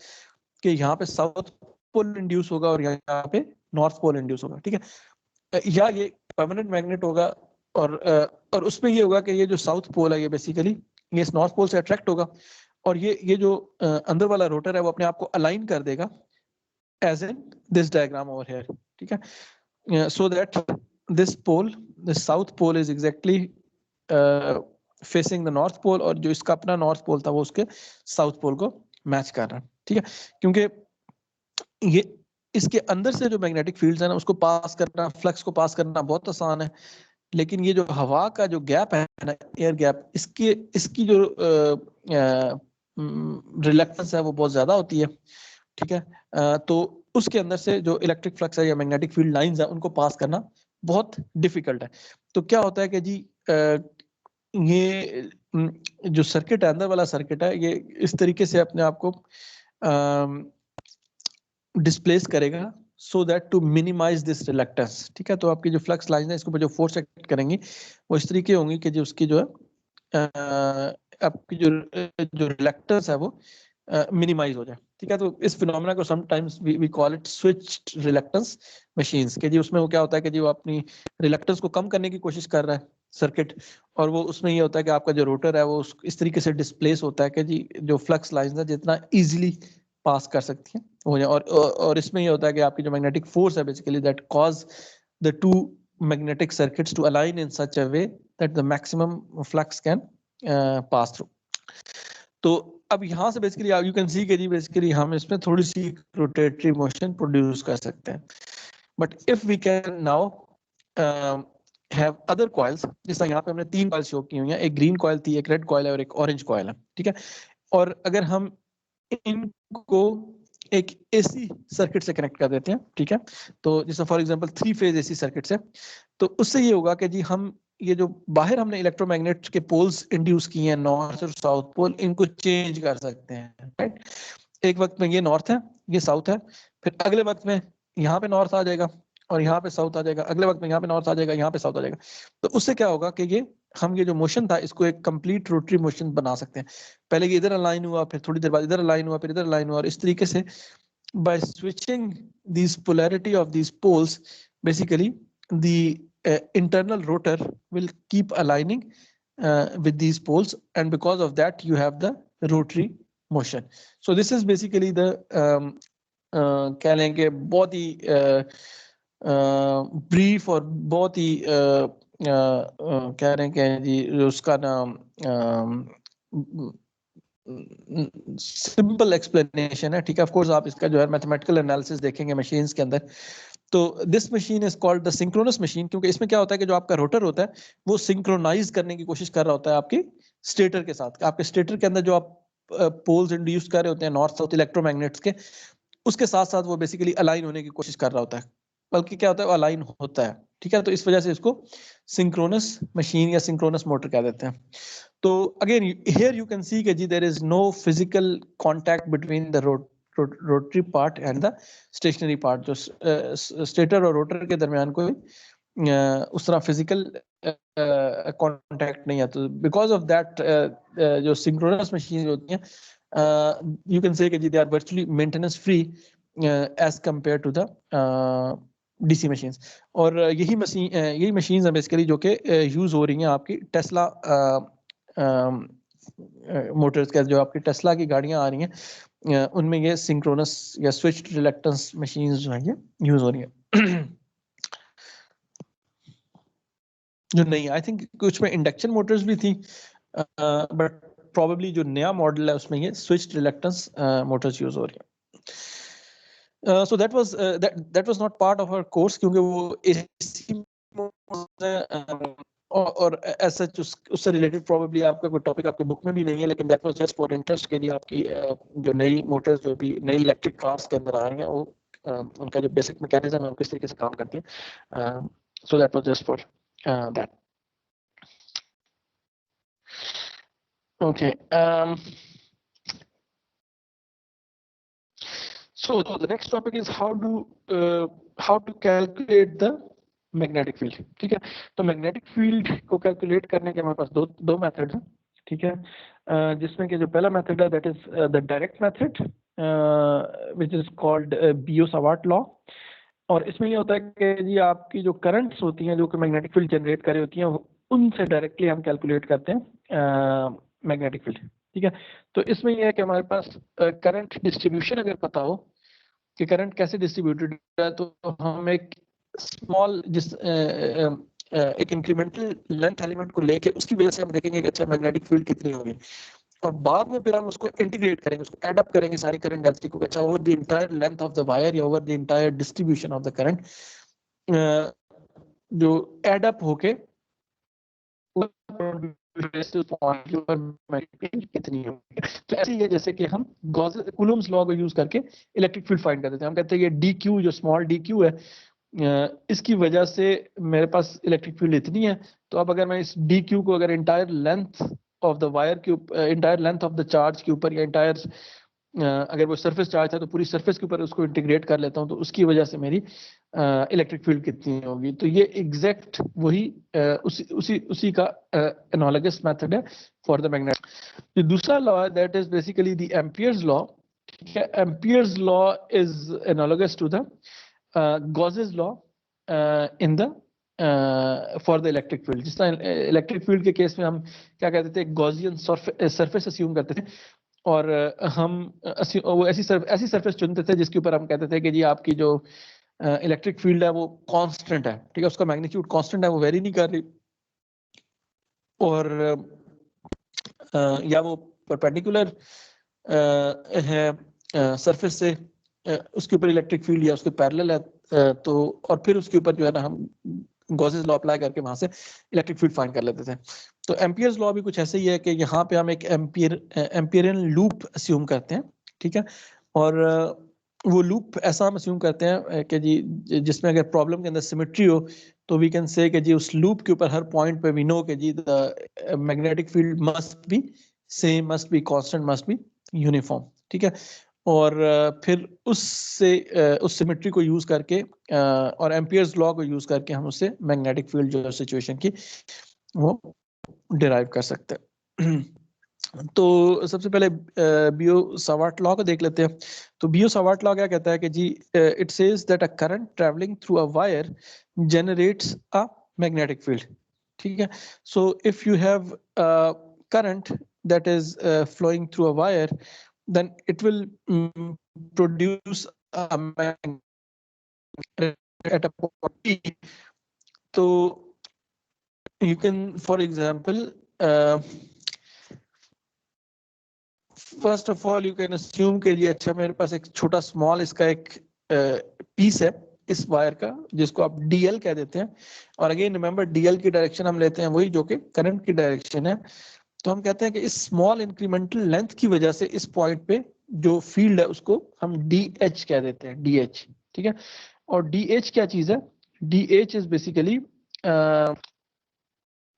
कि यहाँ पे साउथ पोल इंड्यूस होगा और यहाँ पे नॉर्थ पोल इंड्यूस होगा, ठीक है। या ये परमानेंट मैग्नेट होगा और उसमें ये होगा कि ये जो साउथ पोल है ये बेसिकली ये इस नॉर्थ पोल से अट्रैक्ट होगा और ये जो अंदर वाला रोटर है वो अपने आप को अलाइन कर देगा as in this diagram over here, ठीक है। So that this pole, this south pole is exactly facing the north pole और जो इसका अपना नॉर्थ पोल था वो उसके साउथ पोल को मैच कर रहा है, ठीक है। क्योंकि ये इसके अंदर से जो मैग्नेटिक फील्ड्स है ना उसको पास करना, फ्लक्स को पास करना बहुत आसान है, लेकिन ये जो हवा का जो गैप है ना, एयर गैप, इसकी जो रिलक्टेंस है वो बहुत ज्यादा होती है, ठीक है। तो उसके अंदर से जो इलेक्ट्रिक फ्लक्स है या मैग्नेटिक फील्ड लाइंस है उनको पास करना बहुत डिफिकल्ट है। तो क्या होता है कि जी ये जो सर्किट है, अंदर वाला सर्किट है, ये इस तरीके से अपने आप को डिस्प्लेस करेगा so that to minimize this reluctance, ठीक है। तो आपकी जो फ्लक्स लाइन है इसके ऊपर जो फोर्स एक्ट करेंगी वो इस तरीके होंगी कि जो उसकी जो है आपकी जो रिलक्टेंस है वो मिनिमाइज हो जाए, ठीक है। तो इस फिनोमेना को sometimes we call it switched reluctance machines के जी उसमें वो क्या होता है कि जी वो अपनी रिलक्टेंस को कम करने की कोशिश कर रहा है सर्किट, और वो उसमें ये होता है कि आपका जो रोटर है वो इस तरीके से डिस्प्लेस होता है कि जी जो फ्लक्स लाइंस है जितना इजीली पास कर सकती हैं हो जाए, और इसमें ये होता है कि आपकी जो मैग्नेटिक फोर्स है basically that cause the two magnetic circuits to align in such a way that the maximum flux can pass through. तो अब यहाँ से बेसिकली यू कैन सी कि जी बेसिकली हम इसमें थोड़ी सी रोटेटरी मोशन प्रोड्यूस कर सकते हैं, but if we can now have other coils, जैसा यहाँ पे हमने 3 कॉइल शो की हुई हैं, एक ग्रीन कॉइल थी, एक रेड कॉइल है और एक ऑरेंज कॉइल है, ठीक है। और अगर हम इनको एक एसी सर्किट से कनेक्ट कर देते हैं, ठीक है, तो जैसे for example 3 phase AC circuit से, तो उससे ये होगा कि जी हम ये जो बाहर हमने इलेक्ट्रोमैग्नेट के पोल्स इंड्यूस किए हैं नॉर्थ और साउथ पोल, इनको चेंज कर सकते हैं, राइट। एक वक्त में ये नॉर्थ है, ये साउथ है, फिर अगले वक्त में यहाँ पे नॉर्थ आ जाएगा और यहाँ पे साउथ आ जाएगा, अगले वक्त में यहाँ पे नॉर्थ आ जाएगा, यहाँ पे साउथ आ जाएगा। तो उससे क्या होगा कि ये जो मोशन था इसको एक कंप्लीट रोटरी मोशन बना सकते हैं। पहले ये इधर अलाइन हुआ, फिर थोड़ी देर बाद इधर अलाइन हुआ, फिर इधर अलाइन हुआ, और इस तरीके से by switching this polarity of these poles basically the internal rotor will keep aligning with these poles, and because of that you have the rotary motion. So this is basically the कह लें कि बहुत ही brief और बहुत ही कह रहे हैं कि जी उसका नाम सिंपल एक्सप्लेनेशन है, ठीक है। ऑफ कोर्स आप इसका जो है मैथमेटिकल एनालिसिस देखेंगे मशीन्स के अंदर, तो this machine is called the synchronous machine, क्योंकि इसमें क्या होता है कि जो आपका रोटर होता है वो सिंक्रोनाइज करने की कोशिश कर रहा होता है आपकी स्टेटर के साथ। आपके स्टेटर के अंदर जो आप पोल्स इंड्यूस कर रहे होते हैं नॉर्थ साउथ इलेक्ट्रोमैग्नेट्स के, उसके साथ साथ वो बेसिकली अलाइन होने की कोशिश कर रहा होता है, बल्कि क्या होता है वो अलाइन होता है, ठीक है। तो इस वजह से इसको सिंक्रोनस मशीन या सिंक्रोनस मोटर कह देते हैं। तो again here you can see कि जी there is no physical contact between the rotary part and the stationary part, जो स्टेटर और रोटर के दरमियान कोई उस तरह फिजिकल कांटेक्ट नहीं है। तो बिकॉज ऑफ दैट जो सिंक्रोनस मशीन होती हैं यू कैन से कि जी they are virtually maintenance free as compare to the DC machines. और यही मशीन्स हैं बेसिकली जो कि यूज हो रही हैं आपकी टेस्ला मोटर्स का, जो आपकी टेस्ला की गाड़ियां आ रही हैं उनमें ये सिंक्रोनस या स्विच्ड रिलक्टेंस मशीन्स जो हैं ये यूज हो रही हैं। जो नहीं, आई थिंक कुछ में इंडक्शन मोटर्स भी थी, बट प्रोबेबली जो नया मॉडल है उसमें ये स्विच्ड रिलक्टेंस मोटर्स यूज हो रही है। So that was not part of our course, क्योंकि वो एसी और एज सच उससे रिलेटेड प्रोबेबली आपका कोई टॉपिक आपके बुक में भी नहीं है, लेकिन that was just for interest के लिए आपकी जो नई मोटर्स जो भी नई इलेक्ट्रिक कार्स के अंदर आ रही हैं वो उनका जो बेसिक मैकेनिज्म है वो किस तरीके से काम करती है। So that was just for that. Okay. So the next topic is how to calculate the magnetic field. ठीक है, तो magnetic field को calculate करने के हमारे पास दो मेथड हैं. ठीक है, जिसमें कि जो पहला मेथड है that is the direct method which is called Biot-Savart law. और इसमें ये होता है कि जी आपकी जो करंट्स होती हैं जो कि मैग्नेटिक फील्ड जनरेट कर रही होती हैं उनसे डायरेक्टली हम कैलकुलेट करते हैं मैग्नेटिक फील्ड. ठीक है, तो इसमें ये है कि हमारे पास करंट डिस्ट्रीब्यूशन अगर पता हो कि करंट कैसे डिस्ट्रीब्यूटेड है, तो हम एक स्मॉल एक इंक्रीमेंटल लेंथ एलिमेंट को लेके उसकी वजह से हम देखेंगे कि अच्छा मैग्नेटिक फील्ड कितनी होगी, और बाद में फिर हम उसको इंटीग्रेट करेंगे, उसको ऐड अप करेंगे सारी करंट डेंसिटी को. अच्छा, over the entire length of the wire या over the entire distribution of the current जो ऐड अप होके कितनी होगी. तो ऐसे ही है जैसे कि हम कूलम्स लॉ को यूज करके इलेक्ट्रिक फील्ड फाइंड कर देते हैं. हम कहते हैं ये डी क्यू, जो स्मॉल डी क्यू है, इसकी वजह से मेरे पास इलेक्ट्रिक फील्ड इतनी है. तो अब अगर मैं इस डी क्यू को अगर entire length of the wire के ऊपर, entire length of the charge के ऊपर, या इंटायर अगर वो सरफेस चार्ज है तो पूरी सरफेस के ऊपर उसको इंटीग्रेट कर लेता हूँ, तो उसकी वजह से मेरी इलेक्ट्रिक फील्ड कितनी होगी. तो ये एग्जैक्ट वही उसी का एनालॉगस मेथड है फॉर द मैग्नेट. जो दूसरा लॉ है that is basically the Ampere's law. ठीक है, Ampere's law is analogous to the Gauss's law in the for the electric field. जिस तरह इलेक्ट्रिक फील्ड के केस में हम क्या कहते थे, गॉसियन सरफेस अस्यूम करते थे, और हम वो ऐसी सरफेस चुनते थे जिसके ऊपर हम कहते थे कि जी आपकी जो इलेक्ट्रिक फील्ड है वो कांस्टेंट है. ठीक है, उसका मैग्नीट्यूड कांस्टेंट है, वो वेरी नहीं कर रही, और या वो परपेंडिकुलर है सरफेस से, उसके ऊपर इलेक्ट्रिक फील्ड या उसके पैरेलल है, तो और फिर उसके ऊपर जो है ना हम गॉसेस लॉ अप्लाई करके वहां से इलेक्ट्रिक फील्ड फाइंड कर लेते थे. तो एम्पियर्स लॉ भी कुछ ऐसे ही है कि यहाँ पे हम एक एम्पियरियन लूप अस्यूम करते हैं. ठीक है, और वो लूप ऐसा हम अस्यूम करते हैं कि जी जिसमें अगर प्रॉब्लम के अंदर सिमेट्री हो तो वी कैन से कि जी उस लूप के ऊपर हर पॉइंट पे वी नो कि जी the magnetic field must be same, must be constant, must be uniform. ठीक है, और फिर उससे उस सिमेट्री को यूज करके और एम्पियर्स लॉ को यूज करके हम उससे मैग्नेटिक फील्ड जो सिचुएशन की वो डिराइव कर सकते हैं. तो सबसे पहले बियो-सावर्ट लॉ को देख लेते हैं. तो बियो-सावर्ट लॉ क्या कहता है कि जी it says that a current travelling through a wire generates a magnetic field. ठीक है, so if you have current that is flowing through a wire, then it will produce a magnet at a point P. So you can, for example, first of all you can assume कि ये अच्छा मेरे पास एक छोटा small इसका एक piece है इस वायर का जिसको आप DL कह देते हैं. और अगेन रिमेंबर DL की डायरेक्शन हम लेते हैं वही जो कि करंट की डायरेक्शन है. तो हम कहते हैं कि इस स्मॉल इंक्रीमेंटल लेंथ की वजह से इस पॉइंट पे जो फील्ड है उसको हम DH कह देते हैं, DH. ठीक है, और DH क्या चीज है, DH is basically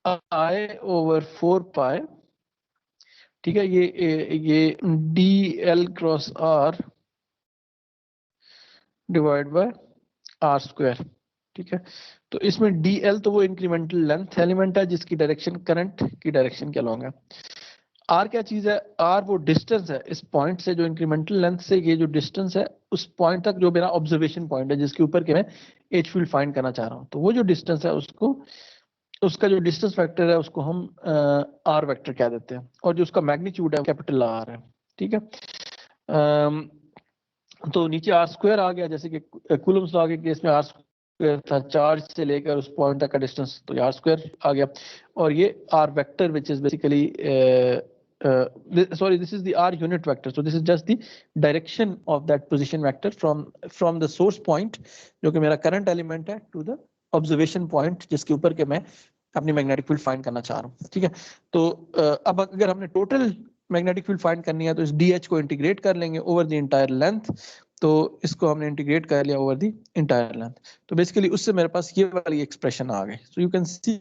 I/4 pi. ठीक है, ये DL cross R divide by R². ठीक है, तो इसमें DL तो वो इंक्रीमेंटल लेंथ एलिमेंट है जिसकी डायरेक्शन करंट की डायरेक्शन के अलॉन्ग है. R क्या चीज है, R वो डिस्टेंस है इस पॉइंट से, जो इंक्रीमेंटल लेंथ से ये जो डिस्टेंस है उस पॉइंट तक जो मेरा ऑब्जर्वेशन पॉइंट है जिसके ऊपर के मैं एच फील्ड फाइंड करना चाह रहा हूँ. तो वो जो डिस्टेंस है उसको, उसका जो डिस्टेंस वेक्टर है उसको हम R वेक्टर कह देते हैं, और जो उसका मैग्नीट्यूड है कैपिटल R है. ठीक है, तो नीचे R² आ गया, जैसे कि कूलम्स लॉ के केस में R² था, चार्ज से लेकर उस पॉइंट तक का डिस्टेंस, तो R² आ गया. और ये R vector which is basically sorry, this is the R unit vector, so this is just the direction of that position vector from the source point जो कि मेरा current element है to the observation point जिसके ऊपर के मैं अपनी magnetic field find करना चाह रहा हूँ. ठीक है, तो अब अगर हमने टोटल मैग्नेटिक फील्ड फाइंड करनी है तो इस DH को इंटीग्रेट कर लेंगे ओवर द इंटायर लेंथ. तो इसको हमने इंटीग्रेट कर लिया ओवर द इंटायर लेंथ, तो बेसिकली उससे मेरे पास ये वाली एक्सप्रेशन आ गई. सो यू कैन सी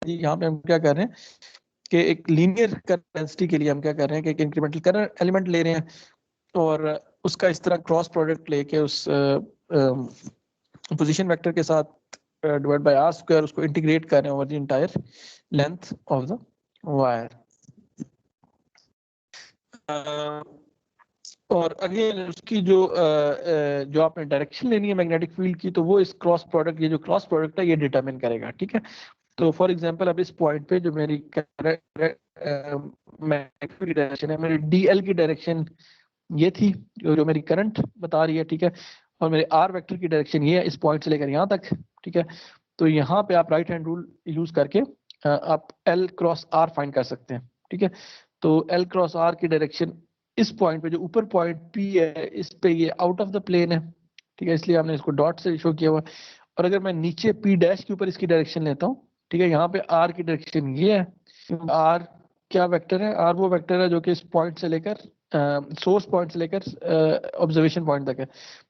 यहाँ पे हम क्या कर रहे हैं कि एक लीनियर करंट डेंसिटी के लिए हम क्या कर रहे हैं कि एक इंक्रीमेंटल करंट एलिमेंट ले रहे हैं, और उसका इस तरह क्रॉस प्रोडक्ट लेके उस पोजीशन वेक्टर के साथ डिवाइड बाय आर स्क्वायर उसको इंटीग्रेट कर रहे हैं over the entire length of the wire. और अगेन उसकी जो आपने डायरेक्शन लेनी है मैग्नेटिक फील्ड की, तो वो इस क्रॉस प्रोडक्ट, ये जो क्रॉस प्रोडक्ट है ये डिटरमिन करेगा, ठीक है। तो फॉर एग्जांपल अब इस पॉइंट पे जो मेरी मैग्नेटिक फील्ड डायरेक्शन है, मेरी डीएल की डायरेक्शन ये थी जो मेरी करंट बता रही है, ठीक है। और मेरे आर वेक्टर की डायरेक्शन ये है इस पॉइंट से लेकर यहाँ तक, ठीक है। तो यहाँ पे आप राइट हैंड रूल यूज करके आप एल क्रॉस आर फाइंड कर सकते हैं, ठीक है। तो एल क्रॉस आर की डायरेक्शन इस पॉइंट पे, जो ऊपर पॉइंट पी है, इस पे ये आउट ऑफ द प्लेन है, ठीक है, इसलिए हमने इसको डॉट से शो किया हुआ। और अगर मैं नीचे पी डैश के ऊपर इसकी डायरेक्शन लेता हूँ, ठीक है, यहाँ पे आर की डायरेक्शन ये है। आर क्या वेक्टर है? आर वो वेक्टर है जो कि इस पॉइंट से लेकर सोर्स पॉइंट से लेकर ऑब्जर्वेशन पॉइंट तक है।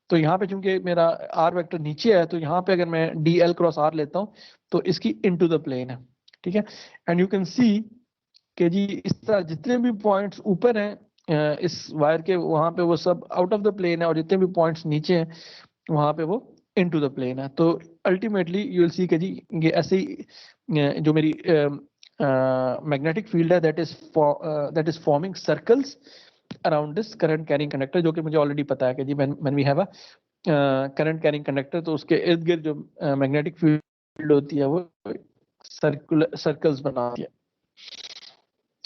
तो यहाँ पे चूंकि मेरा आर वेक्टर नीचे है, तो यहाँ पे अगर मैं डी एल क्रॉस आर लेता हूँ तो इसकी इनटू द प्लेन है, ठीक है। एंड यू कैन सी कि जी इस तरह जितने भी पॉइंट्स ऊपर हैं इस वायर के, वहां पे वो सब आउट ऑफ द प्लेन है, और जितने भी पॉइंट्स नीचे हैं वहां पे वो इनटू द प्लेन है। तो अल्टीमेटली यू विल सी कि जी ये ऐसे ही जो मेरी मैग्नेटिक फील्ड है that is forming circles around this current carrying conductor, जो कि मुझे ऑलरेडी पता है कि जी when we have a current carrying conductor, तो उसके इर्द गिर्द जो मैग्नेटिक फील्ड होती है वो सर्कल्स बनाती है।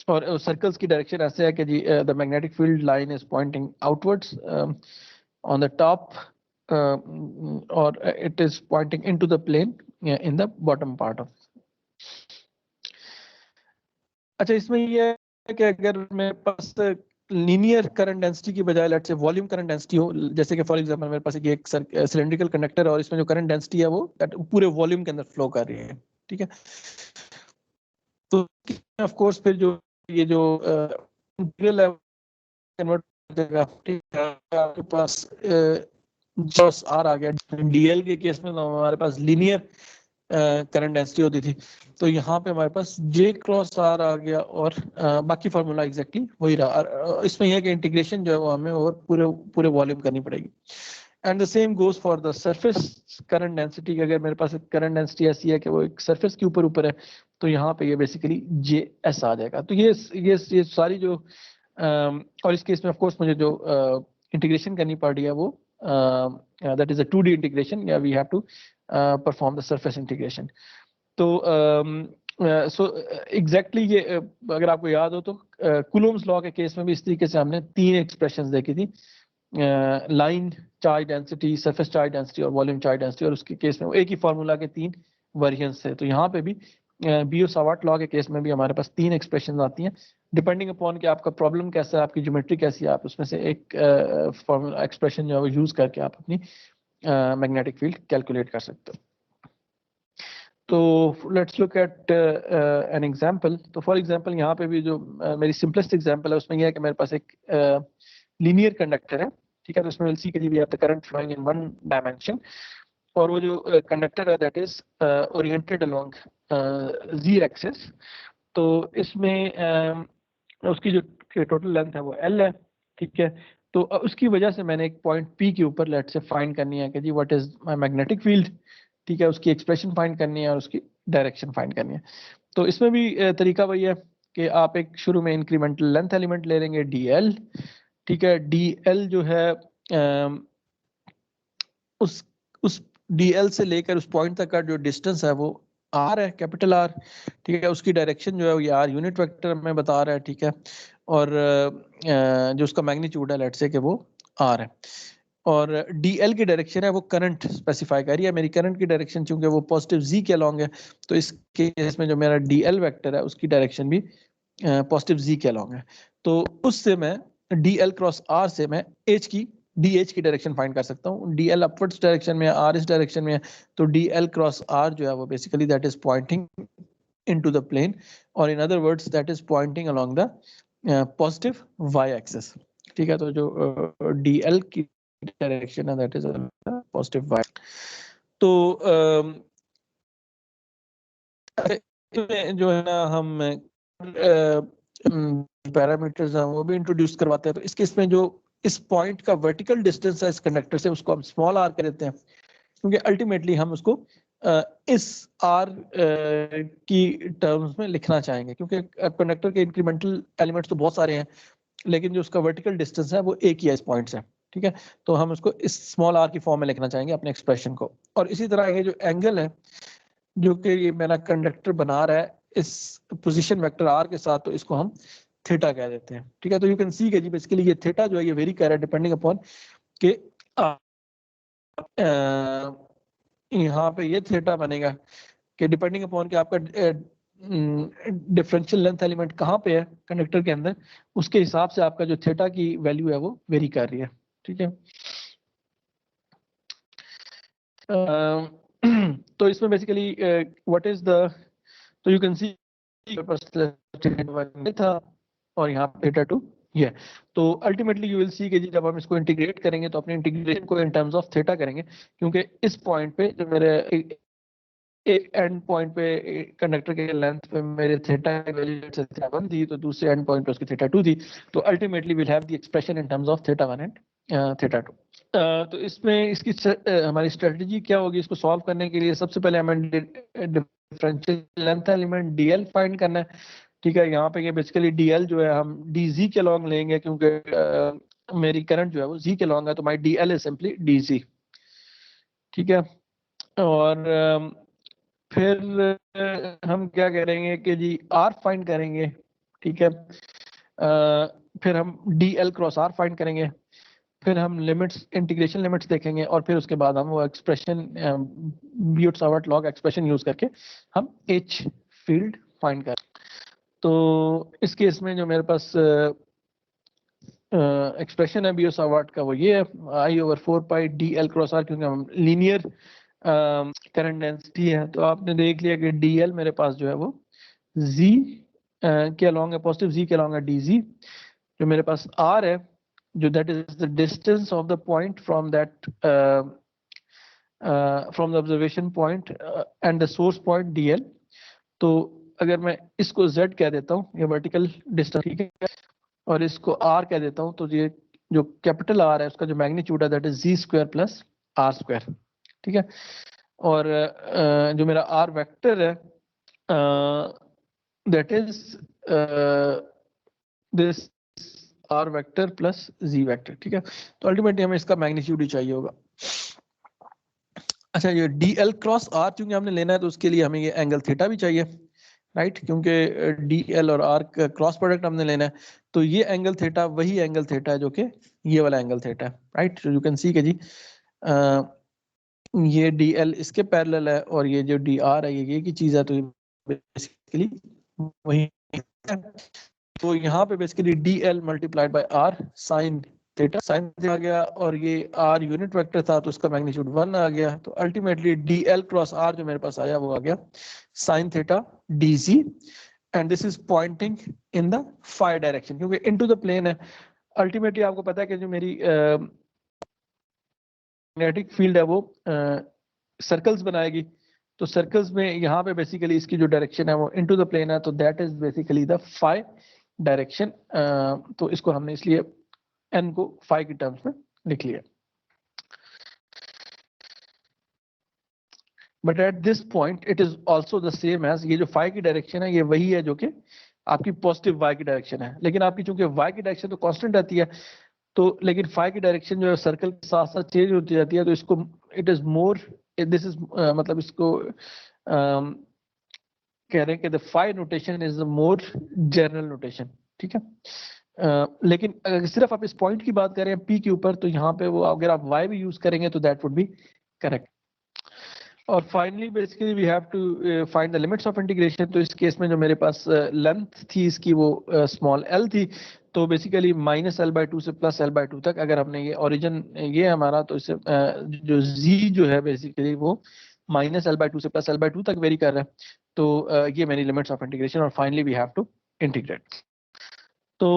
और सर्कल्स की डायरेक्शन ऐसे है कि जी the magnetic field line is pointing outwards on the top, और it is pointing into the plane in the bottom part of. अच्छा, इसमें ये है कि अगर मेरे पास लीनियर करंट डेंसिटी की बजाय let's say volume current density हो, जैसे कि फॉर एग्जांपल मेरे पास एक सिलेंड्रिकल कंडक्टर है और इसमें जो करंट डेंसिटी है वो पूरे वॉल्यूम के अंदर फ्लो कर रही है, ठीक है। तो ऑफ कोर्स फिर जो ये जो इंटीग्रल है कन्वर्ट हो जाएगा, ठीक है। आपके पास जॉस आर आ गया। डीएल के केस में तो हमारे पास लीनियर करंट डेंसिटी होती थी, तो यहाँ पे हमारे पास जे क्रॉस आर आ गया, और बाकी फार्मूला एग्जैक्टली वही रहा। इसमें यह है कि इंटीग्रेशन जो है वो हमें और पूरे वॉल्यूम करनी पड़ेगी। And the same goes for the surface current density. अगर मेरे पास करंट डेंसिटी ऐसी है कि वो एक सरफेस के ऊपर है, तो यहाँ पे ये बेसिकली जे एस आ जाएगा। तो ये सारी जो और इस केस में ऑफ कोर्स मुझे जो इंटीग्रेशन करनी पड़ रही है वो that is a 2D integration, या we have to perform the surface integration. तो सो एग्जैक्टली ये अगर आपको याद हो तो कूलोम्स लॉ के केस में भी इस तरीके से हमने 3 एक्सप्रेशंस देखी थी, line charge density, surface charge density और वॉल्यूम चार्ज डेंसिटी, और उसके केस में एक ही फार्मूला के 3 वेरिएंट्स थे। तो यहाँ पे भी बियो-सावर्ट लॉ के केस में भी हमारे पास 3 एक्सप्रेशन आती हैं, डिपेंडिंग अपॉन कि आपका प्रॉब्लम कैसा है, आपकी ज्योमेट्री कैसी है, आप उसमें से एक फॉर्मूला एक्सप्रेशन जो है वो यूज करके आप अपनी मैग्नेटिक फील्ड कैलकुलेट कर सकते हो। तो let's look at an example. तो फॉर एग्जांपल यहाँ पे भी जो मेरी सिंपलेस्ट एग्जांपल है उसमें यह है कि मेरे पास एक लीनियर कंडक्टर है, ठीक है। तो इसमें विल सी कि we have the current flowing in one dimension, और वो जो कंडक्टर है that is oriented along z axis. तो इसमें उसकी जो टोटल लेंथ है वो एल है, ठीक है। तो उसकी वजह से मैंने एक पॉइंट पी के ऊपर लेट से फाइंड करनी है कि जी what is my magnetic field, ठीक है। उसकी एक्सप्रेशन फाइंड करनी है और उसकी डायरेक्शन फाइंड करनी है। तो इसमें भी तरीका वही है कि आप एक शुरू में इंक्रीमेंटल लेंथ एलिमेंट ले लेंगे डीएल, ठीक है। डीएल जो है उस डीएल से लेकर उस पॉइंट तक का जो डिस्टेंस है वो आर है, कैपिटल आर, ठीक है। उसकी डायरेक्शन जो है ये आर यूनिट वेक्टर में बता रहा है, ठीक है। और जो उसका मैग्नीट्यूड है लेट्स से कि वो आर है, और डीएल की डायरेक्शन है वो करंट स्पेसिफाई कर रही है। मेरी करंट की डायरेक्शन चूंकि वो पॉजिटिव जी के अलोंग है, तो इस केस में जो मेरा डीएल वेक्टर है उसकी डायरेक्शन भी पॉजिटिव जी के अलोंग है। तो उससे मैं डीएल क्रॉस आर से मैं एच की डी की डायरेक्शन फाइंड कर सकता हूँ। डीएल अपवर्ड्स डायरेक्शन में, आर इस डायरेक्शन में है, तो डीएल क्रॉस आर जो है वो basically that is pointing into the plane, और in other words that is pointing along the positive Y axis, ठीक है। तो जो डीएल की डायरेक्शन है दैट इज पॉजिटिव वाई। तो जो है ना हम पैरामीटर्स हैं वो भी इंट्रोड्यूस करवाते हैं। तो इस केस में जो इस पॉइंट का वर्टिकल डिस्टेंस है इस कंडक्टर से, उसको हम स्मॉल r कर देते हैं, क्योंकि अल्टीमेटली हम उसको इस r की टर्म्स में लिखना चाहेंगे, क्योंकि कंडक्टर के इंक्रीमेंटल एलिमेंट्स तो बहुत सारे हैं, लेकिन जो उसका वर्टिकल डिस्टेंस है वो एक ही है इस पॉइंट से, ठीक है। तो हम उसको इस स्मॉल r की फॉर्म में लिखना चाहेंगे अपने एक्सप्रेशन को। और इसी तरह ये जो एंगल है जो कि ये मेरा कंडक्टर बना रहा है इस पोजीशन वेक्टर r के साथ, तो इसको हम थीटा कह देते हैं, ठीक है। तो यू कैन सी कि जी बेसिकली ये थीटा जो है ये वेरी कर रहा है डिपेंडिंग अपॉन कि यहाँ पे ये थीटा बनेगा कि डिपेंडिंग अपॉन कि आपका डिफरेंशियल लेंथ एलिमेंट कहाँ पे है कंडक्टर के अंदर, उसके हिसाब से आपका जो थीटा की वैल्यू है वो वेरी कर रही है, ठीक है। तो इसमें बेसिकली व्हाट इज द, तो यू कैन सी था और यहाँ पे थीटा 2 ये, तो अल्टीमेटली यू विल सी कि जी जब हम इसको इंटीग्रेट करेंगे तो अपने इंटीग्रेशन को इन टर्म्स ऑफ थीटा करेंगे, क्योंकि इस पॉइंट पे जो मेरे एक एंड पॉइंट पे कंडक्टर के लेंथ पे मेरे थीटा वैल्यू थीटा 1 थी, तो दूसरे एंड पॉइंट पे उसकी थीटा 2 थी, तो ultimately will have the expression in terms of theta 1 and theta 2। तो इसमें इसकी हमारी स्ट्रेटजी क्या होगी इसको सॉल्व करने के लिए? सबसे पहले हमें differential length element dl find करना है, ठीक है। यहाँ पे ये बेसिकली dl जो है हम dz के लॉन्ग लेंगे, क्योंकि मेरी करंट जो है वो z के लॉन्ग है, तो माई dl इज सिंपली dz, ठीक है। और फिर हम क्या करेंगे कि जी r फाइंड करेंगे, ठीक है। फिर हम dl क्रॉस r फाइंड करेंगे, फिर हम लिमिट्स इंटीग्रेशन लिमिट्स देखेंगे, और फिर उसके बाद हम वो एक्सप्रेशन बियोट-सावर्ट लॉग एक्सप्रेशन यूज करके हम h फील्ड फाइंड करें। तो इस केस में जो मेरे पास एक्सप्रेशन है बियोट-सावर्ट का वो ये है I/4 पाई dl क्रॉस r, क्योंकि हम लीनियर करंट डेंसिटी है, तो आपने देख लिया कि dl मेरे पास जो है वो z के अलॉन्ग है, पॉजिटिव z के अलॉन्ग है dz, जो मेरे पास r है जो that is the distance of the point from that from the observation point and the source point dl। तो अगर मैं इसको z कह देता हूँ, ये वर्टिकल डिस्टेंस, ठीक है, और इसको r कह देता हूँ, तो ये जो कैपिटल R है उसका जो मैग्नीट्यूड है that is z square plus r square, ठीक है। और जो मेरा r वेक्टर है that is this r vector plus z vector, ठीक है। तो अल्टीमेटली हमें इसका मैग्नीट्यूड ही चाहिए होगा। अच्छा, ये dl क्रॉस r क्योंकि हमने लेना है तो उसके लिए हमें ये एंगल थीटा भी चाहिए, राइट, क्योंकि dl और r का क्रॉस प्रोडक्ट हमने लेना है, तो ये एंगल थीटा वही एंगल थीटा है जो कि ये वाला एंगल थीटा है, राइट। यू कैन सी के जी ये dl इसके पैरेलल है और ये जो dr है ये की चीज है, तो बेसिकली वही है। तो यहाँ पे basically dl multiplied by r sine theta, sine आ गया, और ये r यूनिट वेक्टर था तो उसका मैग्नीट्यूड 1 आ गया, तो अल्टीमेटली dl क्रॉस r जो मेरे पास आया वो आ गया sine theta dz, and this is pointing in the phi direction, क्योंकि इनटू द प्लेन है। अल्टीमेटली आपको पता है कि जो मेरी मैग्नेटिक फील्ड है वो सर्कल्स बनाएगी, तो सर्कल्स में यहाँ पे बेसिकली इसकी जो डायरेक्शन है वो इनटू द प्लेन है, तो that is basically the phi direction. तो इसको हमने इसलिए n को फाई की टर्म्स में लिख लिया। But at this point it is also the same as, ये जो फाई की डायरेक्शन है ये वही है जो कि आपकी पॉजिटिव y की डायरेक्शन है, लेकिन आपकी चूंकि y की डायरेक्शन तो कांस्टेंट रहती है, तो लेकिन फाई की डायरेक्शन जो है सर्कल के साथ साथ चेंज होती जाती है, तो इसको it is more this is मतलब इसको कह रहे हैं कि the phi notation is the more general notation, ठीक है। लेकिन अगर सिर्फ आप इस पॉइंट की बात करें p के ऊपर, तो यहाँ पे वो अगर आप y भी यूज करेंगे तो दैट वुड बी करेक्ट। और finally basically we have to find the limits of integration. तो इस केस में जो मेरे पास लेंथ थी इसकी वो स्मॉल l थी, तो बेसिकली -l/2 से +l/2 तक, अगर हमने ये ओरिजिन ये हमारा, तो इससे जो z जो है बेसिकली वो -l/2 से +l/2 तक वेरी कर रहा है, तो ये मेरी लिमिट्स ऑफ इंटीग्रेशन, और finally we have to integrate. तो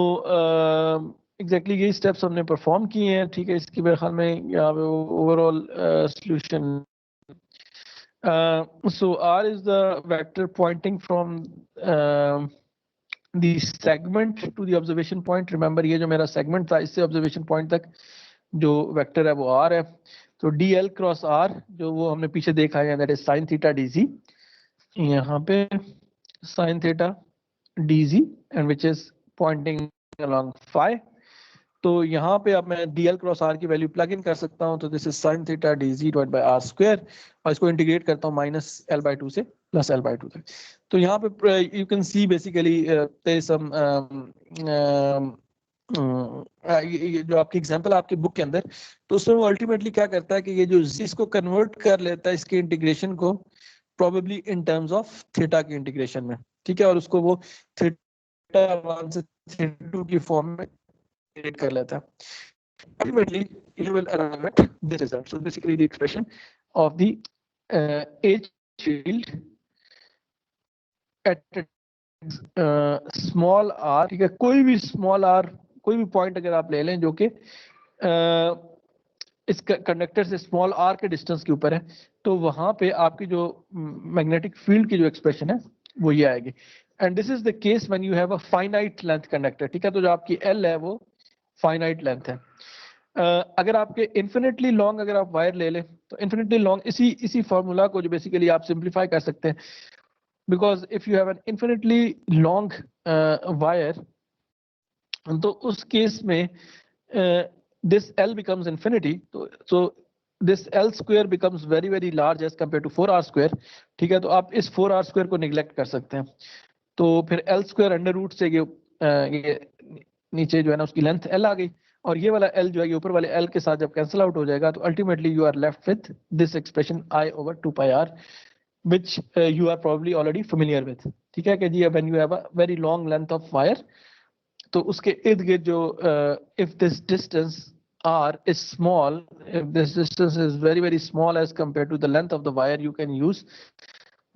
एग्जैक्टली ये स्टेप्स हमने परफॉर्म किए हैं, ठीक है। इसकी मेरे ख्याल में यहाँ पे overall solution, so r is the vector pointing from the segment to the observation point. Remember ये जो मेरा segment था इससे observation point तक जो वेक्टर है वो r है, तो dl क्रॉस r जो वो हमने पीछे देखा है that is sin theta dz, यहाँ पे sin theta dz and which is pointing along phi. तो यहाँ पे अब मैं dl क्रॉस r की वैल्यू प्लग इन कर सकता हूँ, तो this is sin theta dz divide by r square, और इसको इंटीग्रेट करता हूँ माइनस l/2 से प्लस l/2 तक। तो यहाँ पे you can see basically there some ये जो आपकी एग्जांपल आपके बुक के अंदर, तो उसमें वो अल्टीमेटली क्या करता है कि ये जो इसको कन्वर्ट कर लेता है इसके इंटीग्रेशन को probably in terms of theta की इंटीग्रेशन में, ठीक है, और उसको वो थीटा 1 से थीटा 2 की फॉर्म में इंटीग्रेट कर लेता है। Ultimately, you will arrive at this result. So basically, the expression of the H field at small r, ठीक है, कोई भी स्मॉल r, कोई भी पॉइंट अगर आप ले लें जो कि इस कंडक्टर से स्मॉल r के डिस्टेंस के ऊपर है, तो वहां पे आपकी जो मैग्नेटिक फील्ड की जो एक्सप्रेशन है वो ये आएगी। And this is the case when you have a finite length conductor, ठीक है, तो जो आपकी L है वो फाइनाइट लेंथ है। अगर आपके इन्फिनिटली लॉन्ग अगर आप वायर ले लें, तो इन्फिनिटली लॉन्ग इसी फॉर्मूला को जो बेसिकली आप सिंप्लीफाई कर सकते हैं, because if you have an infinitely long wire, तो उस केस में this L becomes infinity, so this L square becomes very very large as compared to 4r square, ठीक है, तो आप इस 4r square को निग्लेक्ट कर सकते हैं, तो फिर L square अंडर रूट से ये नीचे जो है ना उसकी लेंथ L आ गई, और ये वाला L जो है ये ऊपर वाले L के साथ जब कैंसिल आउट हो जाएगा, तो ultimately you are left with this expression I/2πr, which you are probably already familiar with, ठीक है, कि जी when you have a very long length of wire, तो उसके इर्द गिर्द जो if this distance r is small, if this distance is very very small as compared to the length of the wire, you can use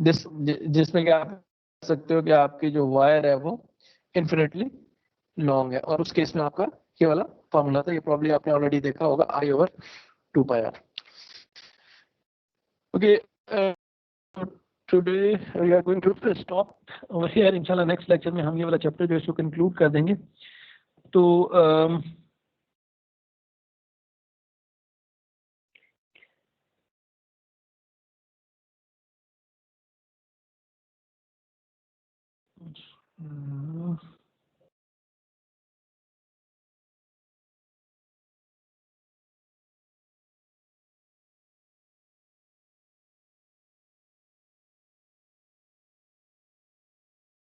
this, जिसमें क्या आप कर सकते हो कि आपकी जो वायर है वो इन्फिनिटली लॉन्ग है, और उस केस में आपका ये वाला फॉर्मूला था, ये प्रॉब्ली आपने ऑलरेडी देखा होगा I/2πr। Okay, today we are going to stop over here, इंशाल्लाह नेक्स्ट लेक्चर में हम ये वाला चैप्टर जो है इसको कंक्लूड कर देंगे। तो